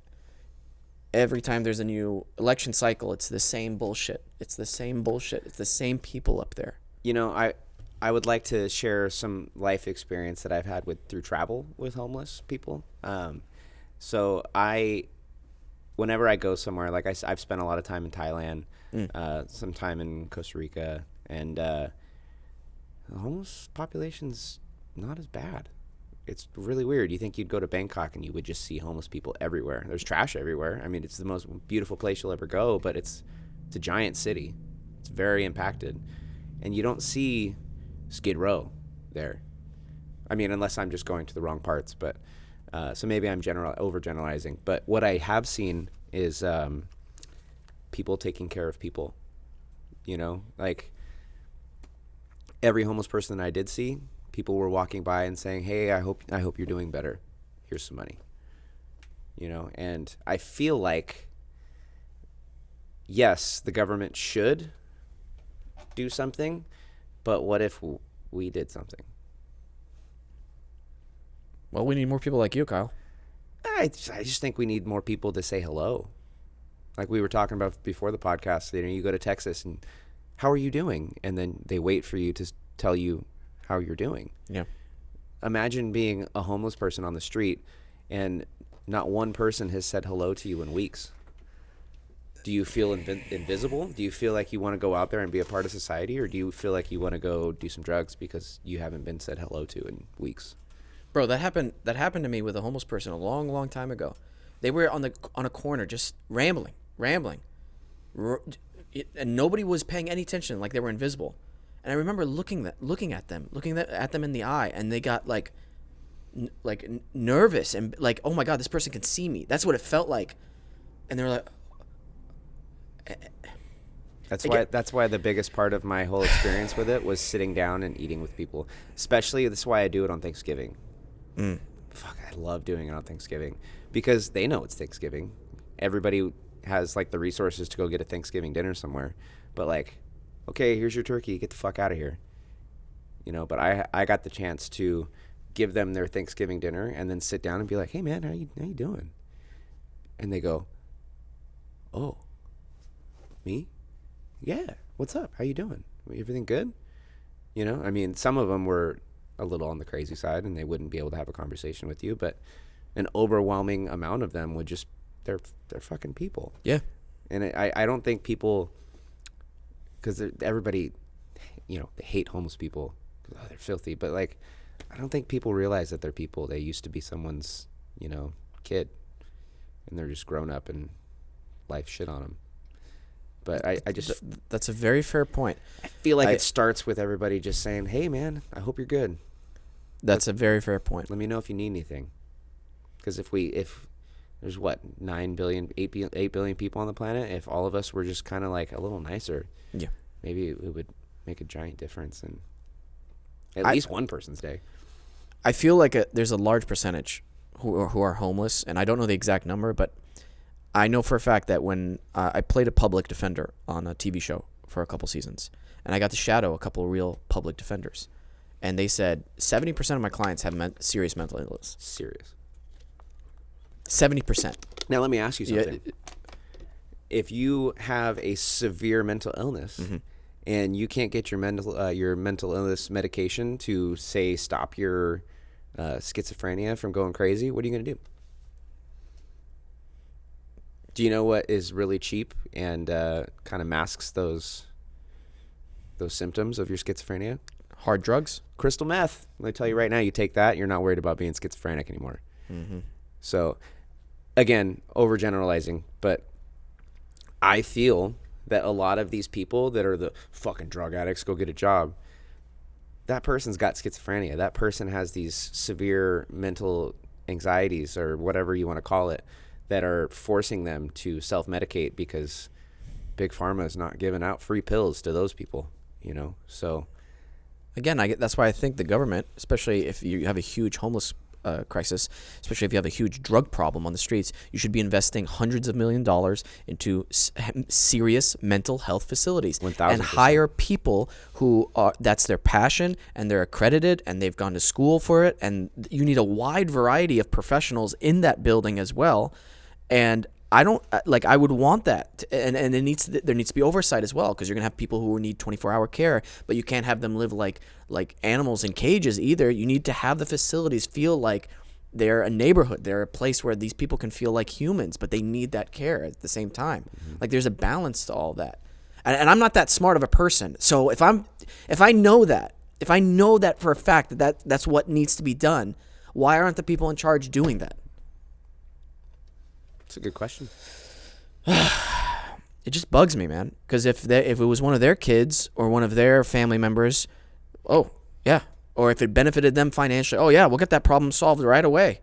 every time there's a new election cycle, it's the same bullshit. It's the same people up there. I would like to share some life experience that I've had through travel with homeless people. So whenever I go somewhere, like I've spent a lot of time in Thailand, some time in Costa Rica, and the homeless population's not as bad. It's really weird. You think you'd go to Bangkok and you would just see homeless people everywhere. There's trash everywhere. I mean, it's the most beautiful place you'll ever go, but it's a giant city. It's very impacted. And you don't see Skid Row there. I mean, unless I'm just going to the wrong parts. But so maybe I'm overgeneralizing. But what I have seen is people taking care of people. Like every homeless person that I did see, people were walking by and saying, "Hey, I hope you're doing better. Here's some money." And I feel like, yes, the government should do something, but what if we did something? Well, we need more people like you, Kyle. I just think we need more people to say hello. Like we were talking about before the podcast, you go to Texas and how are you doing? And then they wait for you to tell you how you're doing. Yeah. Imagine being a homeless person on the street and not one person has said hello to you in weeks. Do you feel invisible? Do you feel like you want to go out there and be a part of society, or do you feel like you want to go do some drugs because you haven't been said hello to in weeks? Bro, that happened to me with a homeless person a long, long time ago. They were on a corner just rambling, and nobody was paying any attention, like they were invisible. And I remember looking at them in the eye, and they got like nervous and like, oh my God, this person can see me. That's what it felt like. And they were like, That's why the biggest part of my whole experience with it was sitting down and eating with people. Especially, this is why I do it on Thanksgiving. Fuck, I love doing it on Thanksgiving because they know it's Thanksgiving. Everybody has like the resources to go get a Thanksgiving dinner somewhere. But like, okay, here's your turkey. Get the fuck out of here. But I got the chance to give them their Thanksgiving dinner and then sit down and be like, hey man, how you doing? And they go, oh, me? Yeah. What's up? How you doing? Everything good? I mean, some of them were a little on the crazy side and they wouldn't be able to have a conversation with you, but an overwhelming amount of them would just, they're fucking people. yeah. And I don't think people, because everybody, they hate homeless people. Oh, they're filthy. But like, I don't think people realize that they're people. They used to be someone's, kid, and they're just grown up and life shit on them. But I just, that's a very fair point. I feel like it starts with everybody just saying, hey man, I hope you're good. That's a very fair point. Let me know if you need anything. Because if there's 8 billion people on the planet, if all of us were just kind of like a little nicer, Yeah. maybe it would make a giant difference in at least one person's day. I feel like there's a large percentage who are homeless, and I don't know the exact number, but I know for a fact that when I played a public defender on a TV show for a couple seasons, and I got to shadow a couple of real public defenders, and they said 70% of my clients have serious mental illness. Serious. 70%. Now let me ask you something. Yeah. If you have a severe mental illness and you can't get your mental illness medication to say stop your schizophrenia from going crazy, what are you going to do? Do you know what is really cheap and kind of masks those symptoms of your schizophrenia? Hard drugs? Crystal meth. Let me tell you right now, you take that, you're not worried about being schizophrenic anymore. So, again, overgeneralizing, but I feel that a lot of these people that are the fucking drug addicts, go get a job, that person's got schizophrenia. That person has these severe mental anxieties or whatever you want to call it that are forcing them to self-medicate because Big Pharma is not giving out free pills to those people, So, again, that's why I think the government, especially if you have a huge homeless crisis, especially if you have a huge drug problem on the streets, you should be investing hundreds of $millions into serious mental health facilities 1000%. and hire people who that's their passion and they're accredited and they've gone to school for it, and you need a wide variety of professionals in that building as well. And I would want that, and there needs to be oversight as well, because you're gonna have people who need 24-hour care, but you can't have them live like animals in cages either. You need to have the facilities feel like they're a neighborhood, they're a place where these people can feel like humans, but they need that care at the same time. Like there's a balance to all that, and I'm not that smart of a person, so if I know that for a fact that's what needs to be done, why aren't the people in charge doing that? That's a good question. It just bugs me, man. Because if it was one of their kids or one of their family members, oh yeah, or if it benefited them financially, oh yeah, we'll get that problem solved right away.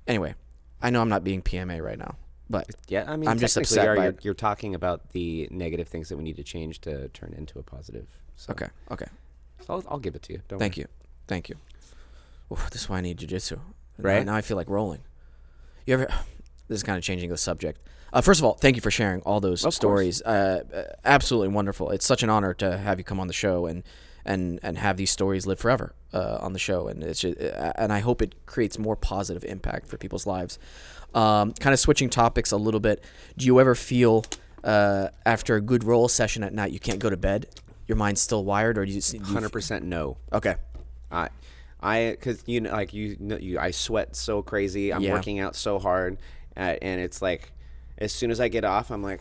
Anyway, I know I'm not being PMA right now, but yeah, I mean, I'm just upset. You're talking about the negative things that we need to change to turn into a positive. So. Okay. So I'll give it to you. Thank you. Oof, this is why I need jiu-jitsu. Right now I feel like rolling. This is kind of changing the subject. First of all, thank you for sharing all those stories. Absolutely wonderful. It's such an honor to have you come on the show, and and have these stories live forever on the show. And it's just, and I hope it creates more positive impact for people's lives. Kind of switching topics a little bit. Do you ever feel after a good roll session at night you can't go to bed? Your mind's still wired, or do you? 100% no. Okay. Because I sweat so crazy. I'm working out so hard, and it's like, as soon as I get off, I'm like,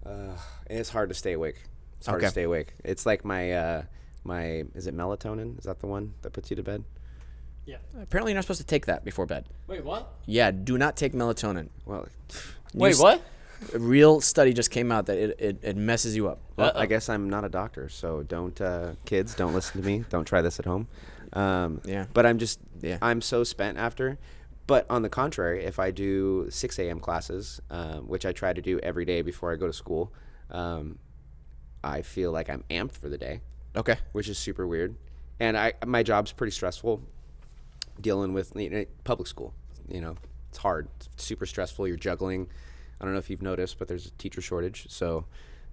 and it's hard to stay awake. It's hard to stay awake. It's like my is it melatonin? Is that the one that puts you to bed? Yeah. Apparently, you're not supposed to take that before bed. Wait, what? Yeah, do not take melatonin. Well, Wait, what? A real study just came out that it messes you up. well, I guess I'm not a doctor, so don't kids, don't listen to me. Don't try this at home. Yeah. But Yeah. I'm so spent after. But on the contrary, if I do 6 a.m. classes, which I try to do every day before I go to school, I feel like I'm amped for the day, Okay. which is super weird. And my job's pretty stressful, dealing with public school. It's hard. It's super stressful. You're juggling. I don't know if you've noticed, but there's a teacher shortage. So,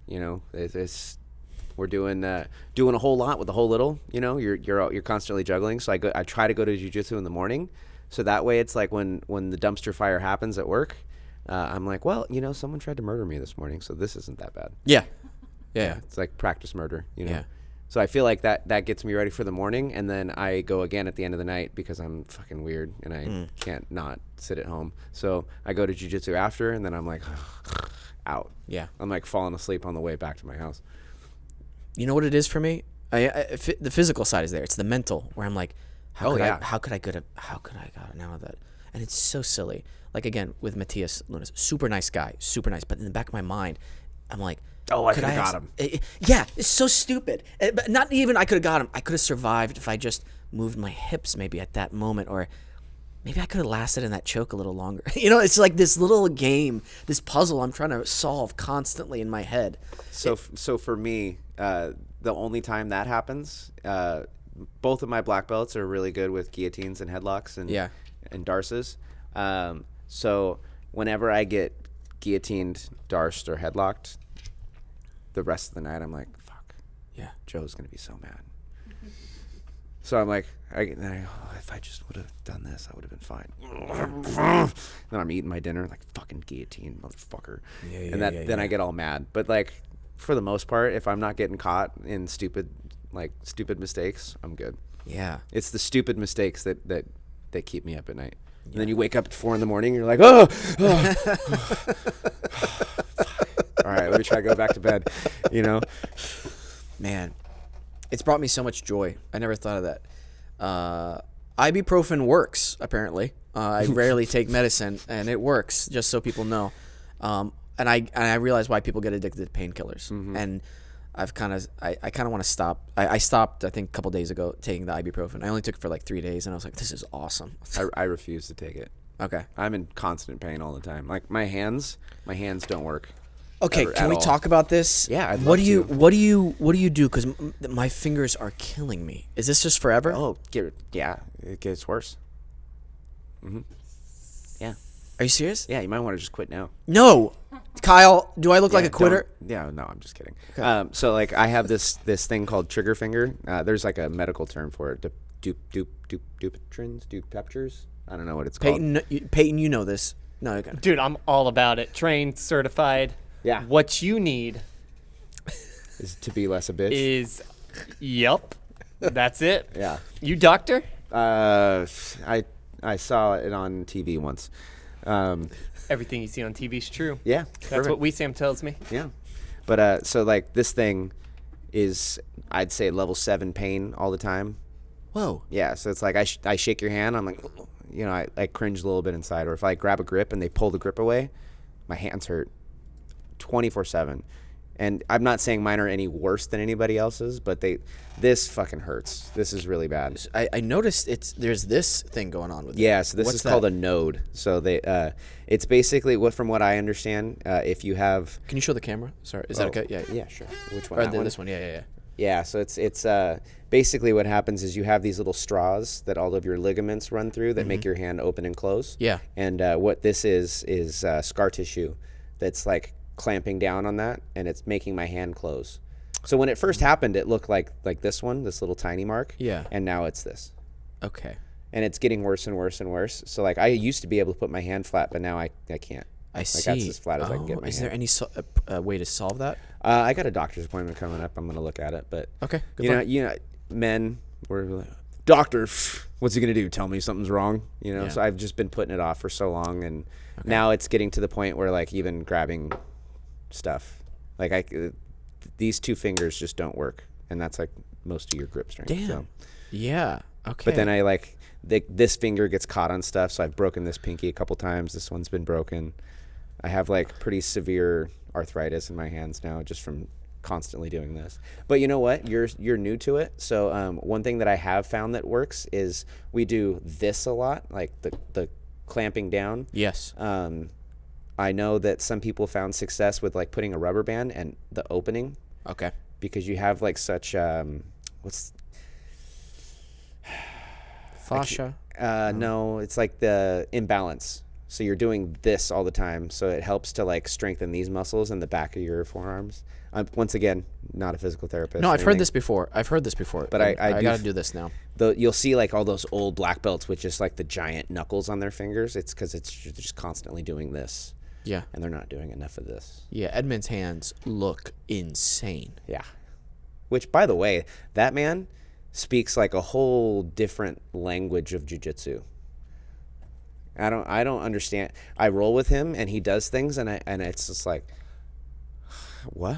we're doing a whole lot with a whole little. You're constantly juggling. So I try to go to Jiu Jitsu in the morning, so that way it's like when the dumpster fire happens at work, I'm like, well, someone tried to murder me this morning, so this isn't that bad. Yeah. Yeah. It's like practice murder. Yeah. So I feel like that gets me ready for the morning, and then I go again at the end of the night because I'm fucking weird and I can't not sit at home. So I go to Jiu Jitsu after, and then I'm like out. Yeah. I'm like falling asleep on the way back to my house. You know what it is for me? The physical side is there. It's the mental where I'm like, how could I got out of that? And it's so silly. Like again with Matthias Lunas, super nice guy, super nice. But in the back of my mind, I'm like, oh, I could have got him. Yeah, it's so stupid. But not even I could have got him. I could have survived if I just moved my hips maybe at that moment, or maybe I could have lasted in that choke a little longer. It's like this little game, this puzzle I'm trying to solve constantly in my head. So for me, the only time that happens, both of my black belts are really good with guillotines and headlocks and darces. So whenever I get guillotined, darsed, or headlocked, the rest of the night I'm like, fuck, yeah, Joe's gonna be so mad. So I'm like, if I just would have done this, I would have been fine. Then I'm eating my dinner like, fucking guillotine, motherfucker. Then I get all mad. But like, for the most part, if I'm not getting caught in stupid mistakes, I'm good. Yeah. It's the stupid mistakes that keep me up at night. And then you wake up at 4 a.m. and you're like, oh. All right, let me try to go back to bed. Man, it's brought me so much joy. I never thought of that. Ibuprofen works, apparently. I rarely take medicine, and it works, just so people know. And I realize why people get addicted to painkillers. Mm-hmm. And I kind of want to stop. I stopped, I think, a couple days ago taking the ibuprofen. I only took it for like 3 days, and I was like, this is awesome. I refuse to take it. Okay. I'm in constant pain all the time. Like my hands don't work. Okay, can we talk about this? Yeah, I'd love What do you do? Because my fingers are killing me. Is this just forever? Oh, it gets worse. Mm-hmm. Yeah. Are you serious? Yeah, you might want to just quit now. No, Kyle. Do I look like a quitter? Yeah, no, I'm just kidding. Okay. So like, I have this thing called trigger finger. There's like a medical term for it. Dupeptures. I don't know what it's called. Peyton, you know this. No, okay. Dude, I'm all about it. Trained, certified. Yeah. What you need is to be less a bitch. Yep. That's it. Yeah. You doctor? I saw it on TV once. Everything you see on TV is true. Yeah. That's what Wesam tells me. Yeah. But so like this thing is, I'd say, level 7 pain all the time. Whoa. Yeah. So it's like I shake your hand. I'm like, I cringe a little bit inside. Or if I grab a grip and they pull the grip away, my hands hurt 24/7. And I'm not saying mine are any worse than anybody else's, but this fucking hurts. This is really bad. I noticed there's this thing going on with it. Yeah, so this is called a node. So it's basically from what I understand, if you have. Can you show the camera? Sorry, is that okay? Yeah, yeah, sure. Which one? Or this one? Yeah. Yeah, so it's basically what happens is you have these little straws that all of your ligaments run through that make your hand open and close. Yeah. And what this is scar tissue that's like clamping down on that, and it's making my hand close. So when it first happened, it looked like this one, this little tiny mark. Yeah. And now it's this. Okay. And it's getting worse and worse and worse. So like I used to be able to put my hand flat, but now I can't. I see. That's as flat as I can get my Is hand. there any way to solve that? I got a doctor's appointment coming up. I'm going to look at it, but Okay. Good you luck. know, men were like, doctor, what's he going to do? Tell me something's wrong? You know, Yeah. so I've just been putting it off for so long. And now it's getting to the point where like even grabbing stuff, like these two fingers just don't work. And that's like most of your grip strength. Damn. So. Yeah. Okay. But then I like this finger gets caught on stuff. So I've broken this pinky a couple times. This one's been broken. I have like pretty severe arthritis in my hands now just from constantly doing this. But you know what? You're new to it. So one thing that I have found that works is we do this a lot, like the clamping down. Yes. I know that some people found success with like putting a rubber band and the opening Okay. because you have like such what's Fascia. no, it's like the imbalance. So you're doing this all the time. So it helps to like strengthen these muscles in the back of your forearms. Once again, not a physical therapist. No, or I've heard anything. this before. But I got to do this now. You'll see like all those old black belts with just like the giant knuckles on their fingers. It's because they're just constantly doing this. Yeah. And they're not doing enough of this. Yeah. Edmund's hands look insane. Yeah. Which, by the way, that man speaks like a whole different language of jiu-jitsu. I don't understand. I roll with him and he does things and it's just like, what?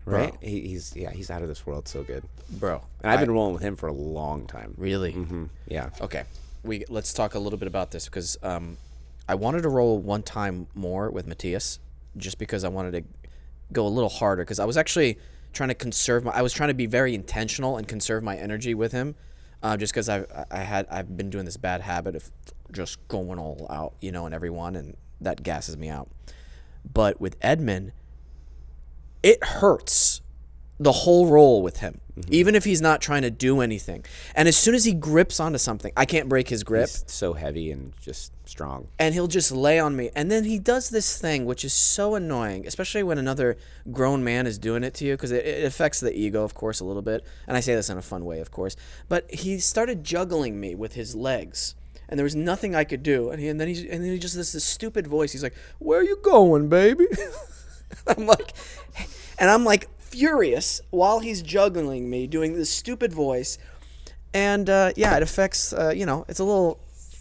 Right? Bro. He's out of this world. So good. Bro. And I've been rolling with him for a long time. Really? Yeah. Okay. Let's talk a little bit about this because I wanted to roll one time more with Matthias just because I wanted to go a little harder because I was actually trying to I was trying to be very intentional and conserve my energy with him just because I've been doing this bad habit of just going all out, and everyone, and that gasses me out. But with Edmund, it hurts the whole roll with him, even if he's not trying to do anything. And as soon as he grips onto something, I can't break his grip. He's so heavy and just strong. And he'll just lay on me. And then he does this thing, which is so annoying, especially when another grown man is doing it to you, because it affects the ego, of course, a little bit. And I say this in a fun way, of course. But he started juggling me with his legs. And there was nothing I could do. And then he just does this stupid voice. He's like, "Where are you going, baby?" I'm like furious while he's juggling me, doing this stupid voice. And it affects, it's a little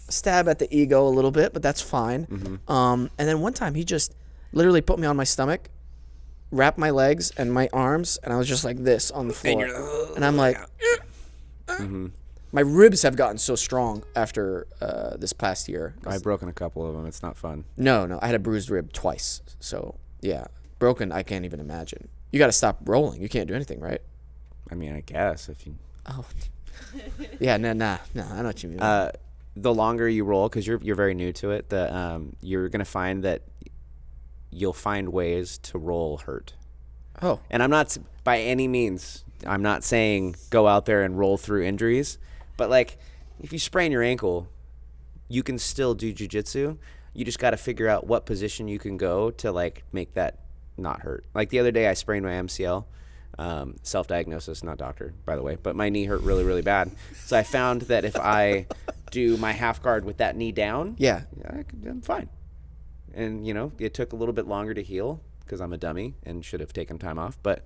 stab at the ego a little bit, but that's fine. And then one time he just literally put me on my stomach, wrapped my legs and my arms, and I was just like this on the floor. And I'm like, my ribs have gotten so strong after this past year. I've broken a couple of them. It's not fun. No, I had a bruised rib twice. So, yeah, broken, I can't even imagine. You got to stop rolling. You can't do anything, right? I mean, I guess if you. Oh. Yeah, no, I know what you mean. The longer you roll, because you're very new to it, you're gonna find that you'll find ways to roll hurt. Oh. And I'm not by any means. I'm not saying go out there and roll through injuries, but like if you sprain your ankle, you can still do jiu-jitsu. You just got to figure out what position you can go to like make that not hurt. Like the other day, I sprained my MCL. Self-diagnosis, not doctor, by the way, but my knee hurt really, really bad. So I found that if I do my half guard with that knee down, I'm fine. And, it took a little bit longer to heal because I'm a dummy and should have taken time off, but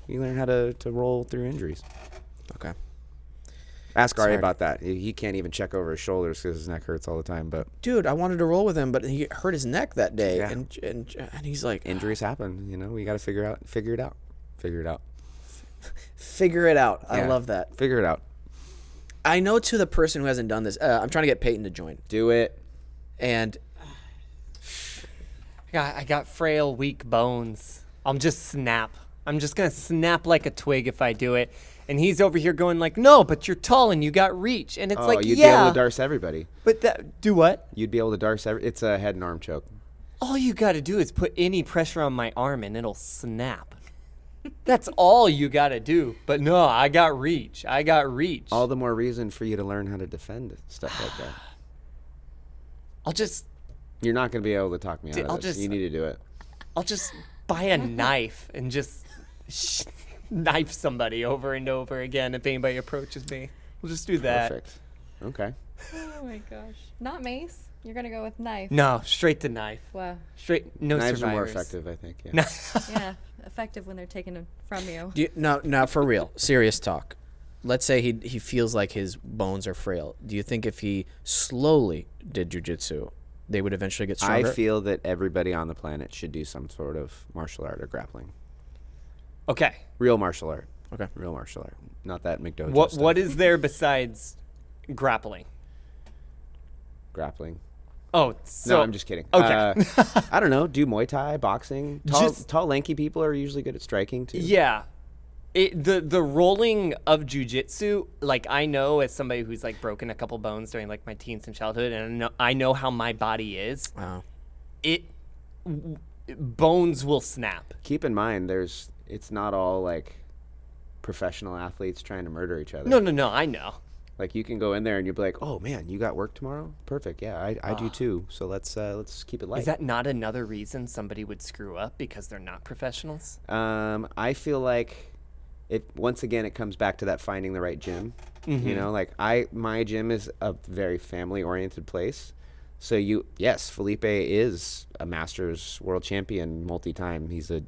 you learn how to roll through injuries. Okay. Ask Ari about that. He can't even check over his shoulders because his neck hurts all the time. But dude, I wanted to roll with him, but he hurt his neck that day, Yeah. and he's like, injuries happen. We got to figure it out. figure it out. I Yeah. love that. Figure it out. I know to the person who hasn't done this, I'm trying to get Peyton to join, Do it. and I got frail, weak bones. I'm just gonna snap like a twig if I do it. And he's over here going like, "No, but you're tall and you got reach." And it's like, you'd yeah, be able to darce everybody. but do what? You'd be able to darce it's a head and arm choke. All you got to do is put any pressure on my arm and it'll snap. That's all you got to do. But no, I got reach. All the more reason for you to learn how to defend stuff like that. You're not going to be able to talk me out of this. You need to do it. I'll just buy a knife and just knife somebody over and over again if anybody approaches me. We'll just do that. Perfect. Okay. Oh my gosh. Not mace. You're gonna go with knife. No, straight to knife. Wow. Straight. No Knives are more survivors. effective, I think. Yeah. Yeah, effective when they're taken from you. Now for real, serious talk. Let's say he feels like his bones are frail. Do you think if he slowly did jujitsu, they would eventually get I stronger? feel that everybody on the planet should do some sort of martial art or grappling. Okay. Real martial art. Okay. Real martial art. Not that McDojo What stuff. What is there besides grappling? Grappling. Oh, so No, I'm just kidding. Okay. I don't know. Do Muay Thai, boxing. Tall, lanky people are usually good at striking too. yeah. The rolling of jujitsu, like I know as somebody who's like broken a couple bones during like my teens and childhood, and I know how my body is. Wow. Bones will snap. Keep in mind, it's not all like professional athletes trying to murder each other. No, I know. Like you can go in there and you'll be like, "Oh man, you got work tomorrow? Perfect. Yeah, I do too. So let's keep it light." Is that not another reason somebody would screw up because they're not professionals? I feel like once again it comes back to that finding the right gym. You know, like my gym is a very family oriented place. So Felipe is a Masters world champion multi-time. He's a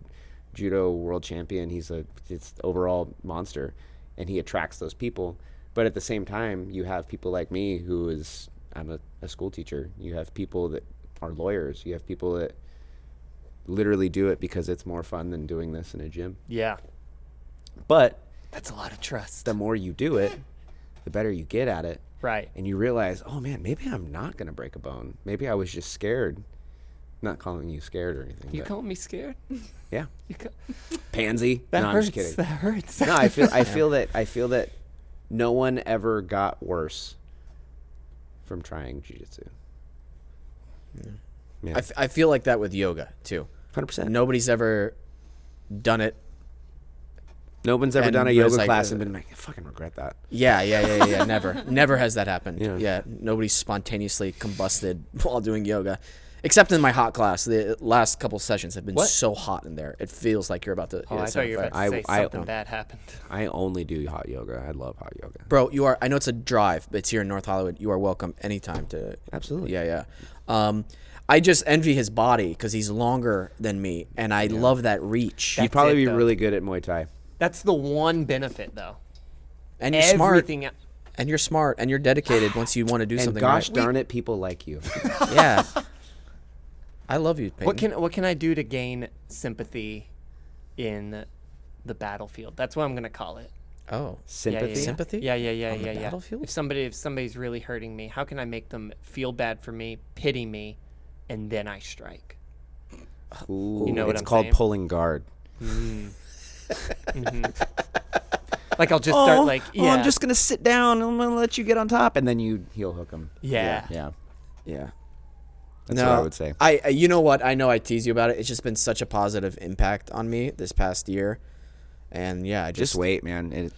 judo world champion. It's overall monster, and he attracts those people. But at the same time, you have people like me I'm a school teacher. You have people that are lawyers. You have people that literally do it because it's more fun than doing this in a gym. Yeah. But That's a lot of trust. the more you do it, the better you get at it. Right. And you realize, oh man, maybe I'm not going to break a bone. Maybe I was just scared. Not calling you scared or anything. You but calling me scared? yeah. You Pansy. that No, hurts. I'm just kidding. That hurts. No, I feel that no one ever got worse from trying jiu-jitsu. Yeah. I feel like that with yoga too. 100%. Nobody's ever done it. No one's ever And done a was yoga like, class and been like, I fucking regret that. Yeah. Never has that happened. Yeah. Yeah. Nobody spontaneously combusted while doing yoga. Except in my hot class. The last couple sessions have been What? so hot in there. It feels like you're about to. Oh, I thought you were about to say something bad happened. I only do hot yoga. I love hot yoga. Bro, I know it's a drive, but it's here in North Hollywood. You are welcome anytime to. Absolutely. Yeah. I just envy his body because he's longer than me, and I love that reach. You'd probably it, be though. really good at Muay Thai. That's the one benefit, though. And you're smart. Everything el- And you're smart, and you're dedicated once you want to do And something gosh right. darn it, people like you. Yeah. I love you, Peyton. What can I do to gain sympathy in the battlefield? That's what I'm gonna call it. Oh. Sympathy? Sympathy? Yeah. On the battlefield? If somebody's really hurting me, how can I make them feel bad for me, pity me, and then I strike? Ooh, You know what it's I'm called saying? pulling guard. Like I'll just start like, yeah, I'm just gonna sit down. I'm gonna let you get on top, and then you heel hook him. Yeah. Yeah. That's what I would say. You know what? I know I tease you about it. It's just been such a positive impact on me this past year, and yeah, I Just wait, man. It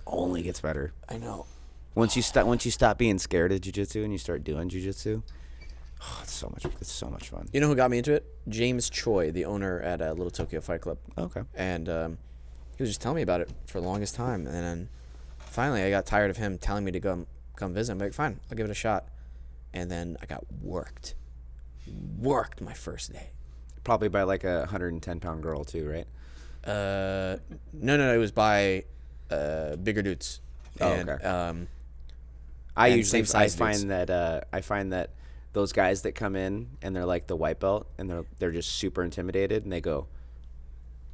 only gets better. I know. Once you stop being scared of jiu-jitsu and you start doing jiu-jitsu, it's so much fun. You know who got me into it? James Choi, the owner at Little Tokyo Fight Club. Okay. And he was just telling me about it for the longest time, and then finally I got tired of him telling me to come visit. I'm like, fine, I'll give it a shot. And then I got worked my first day. Probably by like a 110-pound girl too, right? No, it was by bigger dudes. Oh, And, okay. and same size dudes. I find that those guys that come in and they're like the white belt and they're just super intimidated and they go,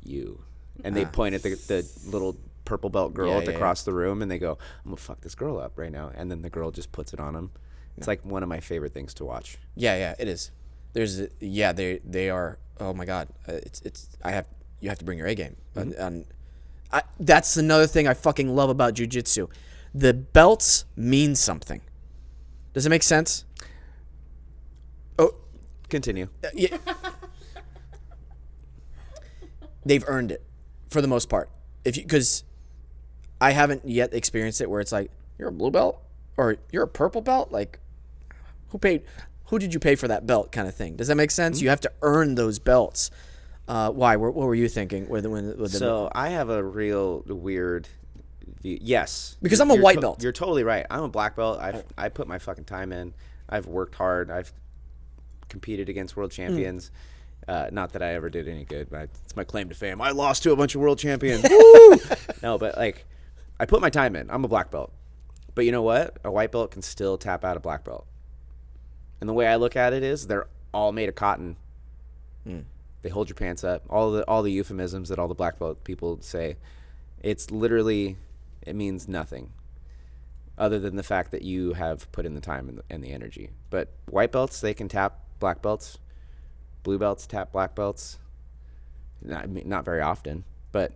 you, and they point at the little purple belt girl across the room and they go, I'm gonna fuck this girl up right now, and then the girl just puts it on them. It's like one of my favorite things to watch. Yeah, it is. They are. Oh my God, you have to bring your A game. And that's another thing I fucking love about jiu-jitsu. The belts mean something. Does it make sense? Oh, Continue. yeah. They've earned it for the most part. Because I haven't yet experienced it where it's like, you're a blue belt or you're a purple belt. Like, who did you pay for that belt kind of thing? Does that make sense? You have to earn those belts. Why? What were you thinking? So I have a real weird view. Yes. Because I'm a white belt. You're totally right. I'm a black belt. I put my fucking time in. I've worked hard. I've competed against world champions. Not that I ever did any good, but it's my claim to fame. I lost to a bunch of world champions. Woo! No, but like, I put my time in. I'm a black belt. But you know what? A white belt can still tap out a black belt. And the way I look at it is they're all made of cotton. They hold your pants up. All the euphemisms that all the black belt people say, it's literally, it means nothing other than the fact that you have put in the time and the energy. But white belts, they can tap black belts. Blue belts tap black belts. Not very often, but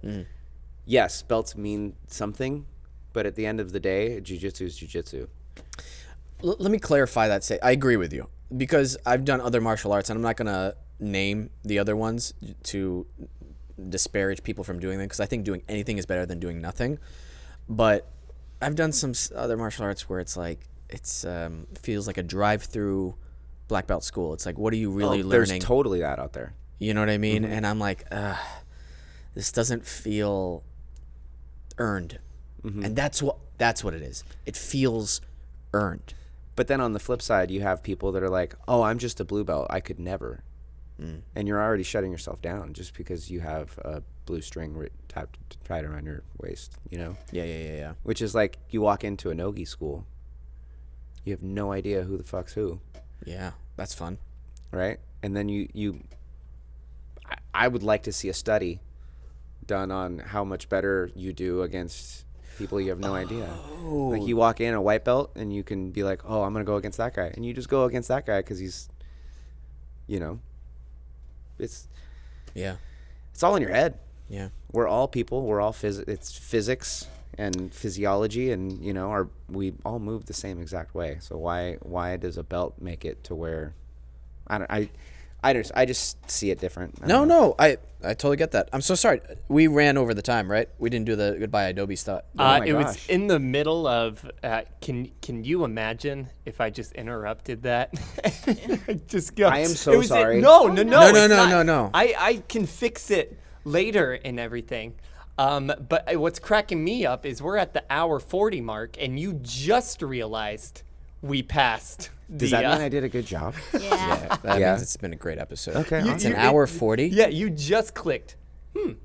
yes, belts mean something. But at the end of the day, jiu-jitsu is jiu-jitsu. Let me clarify that. I agree with you because I've done other martial arts, and I'm not going to name the other ones to disparage people from doing them because I think doing anything is better than doing nothing. But I've done some other martial arts where it's like feels like a drive-through black belt school. It's like, what are you really learning? There's totally that out there. You know what I mean? And I'm like, this doesn't feel earned. And that's what it is. It feels earned. But then on the flip side, you have people that are like, oh, I'm just a blue belt. I could never. And you're already shutting yourself down just because you have a blue string tied around your waist, you know? Yeah. Which is like you walk into a no-gi school. You have no idea who the fuck's who. Yeah, that's fun. Right? And then I would like to see a study done on how much better you do against people you have no idea. Like you walk in a white belt and you can be like, oh, I'm going to go against that guy. And you just go against that guy because he's, you know, it's all in your head. Yeah. We're all people. We're all it's physics and physiology, and you know, we all move the same exact way. So why does a belt make it to where I just see it different. No, I totally get that. I'm so sorry. We ran over the time, right? We didn't do the goodbye Adobe stuff. It was in the middle of. Can you imagine if I just interrupted that? Just go. I am so sorry. No. I can fix it later and everything. But what's cracking me up is we're at the hour 40 mark, and you just realized we passed. Does that mean I did a good job? Yeah. That means it's been a great episode. Okay, It's an hour 40? Yeah, you just clicked.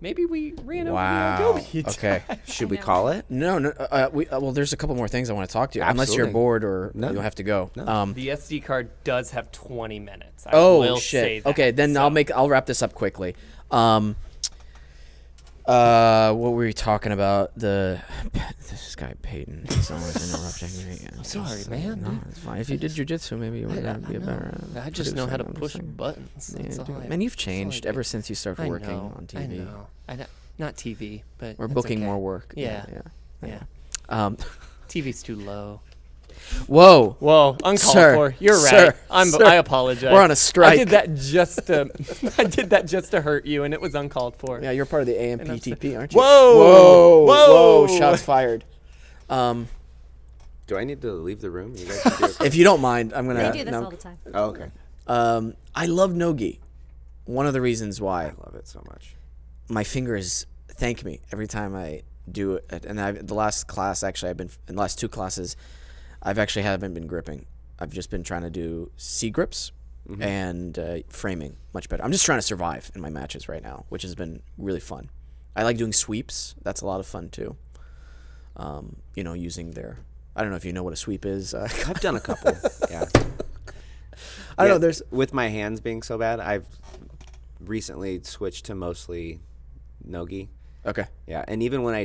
Maybe we ran over the Adobe. Okay. Should we call it? No. Well, there's a couple more things I want to talk to you. Unless you're Absolutely. bored or you'll have to go. No. The SD card does have 20 minutes. I Oh will shit. say that. Okay, then So- I'll wrap this up quickly. What were we talking about? This guy Peyton is always interrupting me. I'm sorry, man. No, it's fine. If you did jujitsu, maybe you would be a better. I just know how to producer, I'm push just saying. buttons. That's all I- Man, you've that's all I changed do. ever since you started I working know, on TV. I know. Not TV, but We're that's booking okay. more work. Yeah. Yeah. TV's too low. Whoa. Whoa, uncalled Sir, for. You're sir, right. sir. I apologize. We're on a strike. I did that just to hurt you, and it was uncalled for. Yeah, you're part of the AMPTP, aren't you? Whoa! Whoa! Shots fired. Do I need to leave the room? You guys can do it. If you don't mind, I'm gonna. They do this all the time. Oh, okay. I love no-gi. One of the reasons I why love it so much. my fingers thank me every time I do it. And the last class, actually, in the last two classes, I've actually haven't been gripping. I've just been trying to do C grips and framing much better. I'm just trying to survive in my matches right now, which has been really fun. I like doing sweeps. That's a lot of fun too. Using their, I don't know if you know what a sweep is. I've done a couple. Yeah. I don't know. There's with my hands being so bad, I've recently switched to mostly no-gi. okay. Yeah, and even when I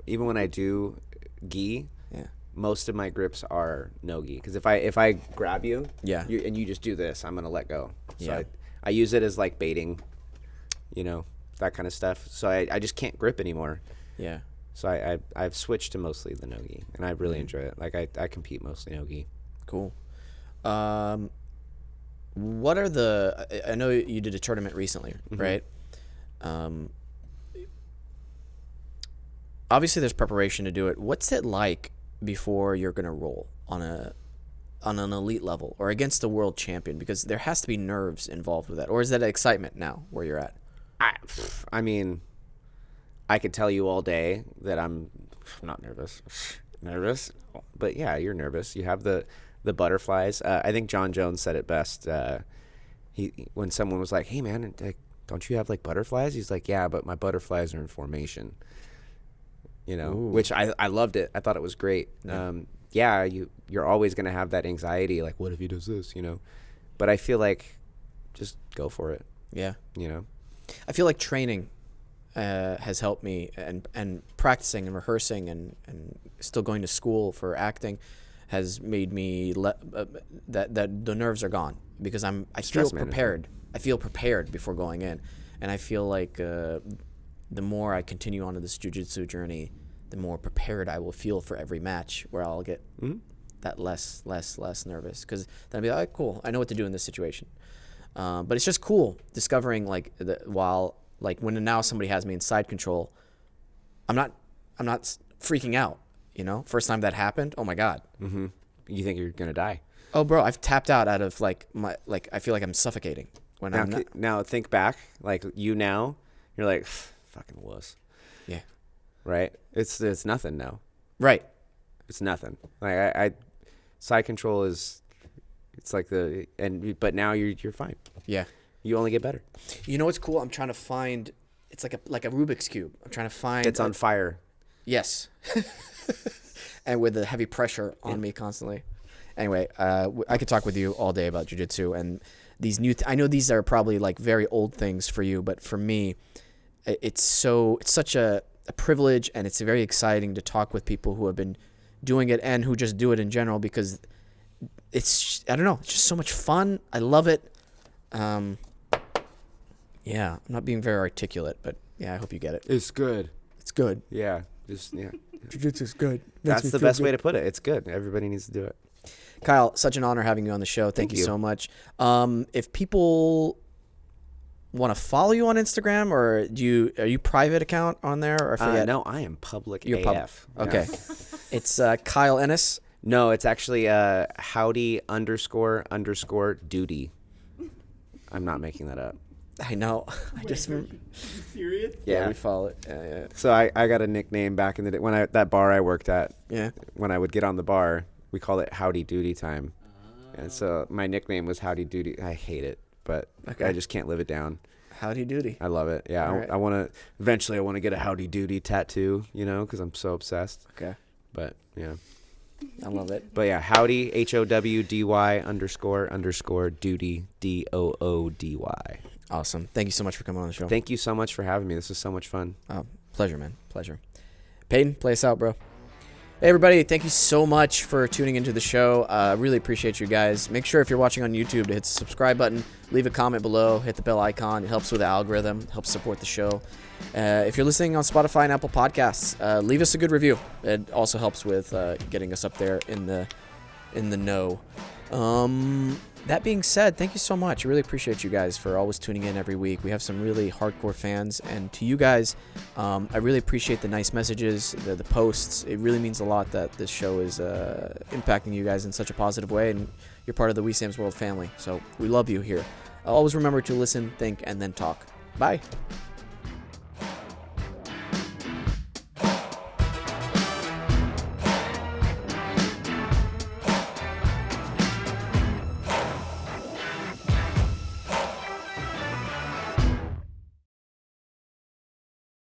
even when I do gi, Yeah. most of my grips are no-gi. Because if I grab you, Yeah. and you just do this, I'm gonna let go. So Yeah. I use it as like baiting, that kind of stuff. So I just can't grip anymore. Yeah. So I've switched to mostly the no-gi, and I really enjoy it. Like I compete mostly no-gi. Cool. What are I know you did a tournament recently, right? Obviously there's preparation to do it. What's it like before you're going to roll on a on an elite level or against a world champion? Because there has to be nerves involved with that. Or is that excitement now where you're at? I mean, I could tell you all day that I'm not nervous. Nervous? But yeah, you're nervous. You have the butterflies. I think John Jones said it best. When someone was like, hey, man, like, don't you have like butterflies? He's like, yeah, but my butterflies are in formation. You know, Ooh. which I loved it. I thought it was great. Yeah. You're always going to have that anxiety, like, what if he does this, you know? But I feel like just go for it, Yeah. you know? I feel like training has helped me, and practicing and rehearsing and still going to school for acting has made me that the nerves are gone because I feel Stress management. prepared. I feel prepared before going in, and I feel like the more I continue on to this jiu-jitsu journey, the more prepared I will feel for every match where I'll get that less nervous, because then I'll be like, cool, I know what to do in this situation. But it's just cool discovering when now somebody has me in side control, I'm not freaking out. You know, first time that happened, oh my God. Mm-hmm. You think you're going to die. Oh, bro, I've tapped out of I feel like I'm suffocating when I'm not. Now think back, like you're like, fucking wuss. Yeah. Right? It's nothing now. Right. It's nothing. Like I side control is, it's like but now you're fine. Yeah. You only get better. You know what's cool? I'm trying to find. It's like a Rubik's cube. I'm trying to find. It's on fire. Yes. And with the heavy pressure on me constantly. Anyway, I could talk with you all day about jiu-jitsu and these new. I know these are probably like very old things for you, but for me, it's such a privilege, and it's very exciting to talk with people who have been doing it and who just do it in general, because it's, I don't know, it's just so much fun. I love it. Yeah, I'm not being very articulate, but yeah, I hope you get it. It's good. It's good. Yeah. Yeah. Jiu-jitsu's good. That's the best way to put it. It's good. Everybody needs to do it. Kyle, such an honor having you on the show. Thank you so much. If people want to follow you on Instagram, or are you private account on there? Or I forget. No, I am public You're AF. Okay. It's Kyle Ennis. No, it's actually howdy _ duty. I'm not making that up. I know. I just Serious? yeah, we follow it. Yeah. So I got a nickname back in the day when that bar I worked at. Yeah. When I would get on the bar, we called it Howdy Doody time. And so my nickname was Howdy Doody. I hate it, but Okay. I just can't live it down. Howdy doody. I love it. Yeah, All right. I want to eventually get a Howdy Doody tattoo, you know, cuz I'm so obsessed. Okay. But yeah. I love it. But yeah, howdy HOWDY _ duty DOODY. Awesome. Thank you so much for coming on the show. Thank you so much for having me. This was so much fun. Oh, pleasure, man. Pleasure. Peyton, play us out, bro. Hey, everybody. Thank you so much for tuning into the show. Really appreciate you guys. Make sure if you're watching on YouTube to hit the subscribe button, leave a comment below, hit the bell icon. It helps with the algorithm, helps support the show. If you're listening on Spotify and Apple Podcasts, leave us a good review. It also helps with getting us up there in the know. That being said, thank you so much. I really appreciate you guys for always tuning in every week. We have some really hardcore fans, and to you guys, I really appreciate the nice messages, the posts. It really means a lot that this show is impacting you guys in such a positive way, and you're part of the Wesam's World family. So we love you here. Always remember to listen, think, and then talk. Bye.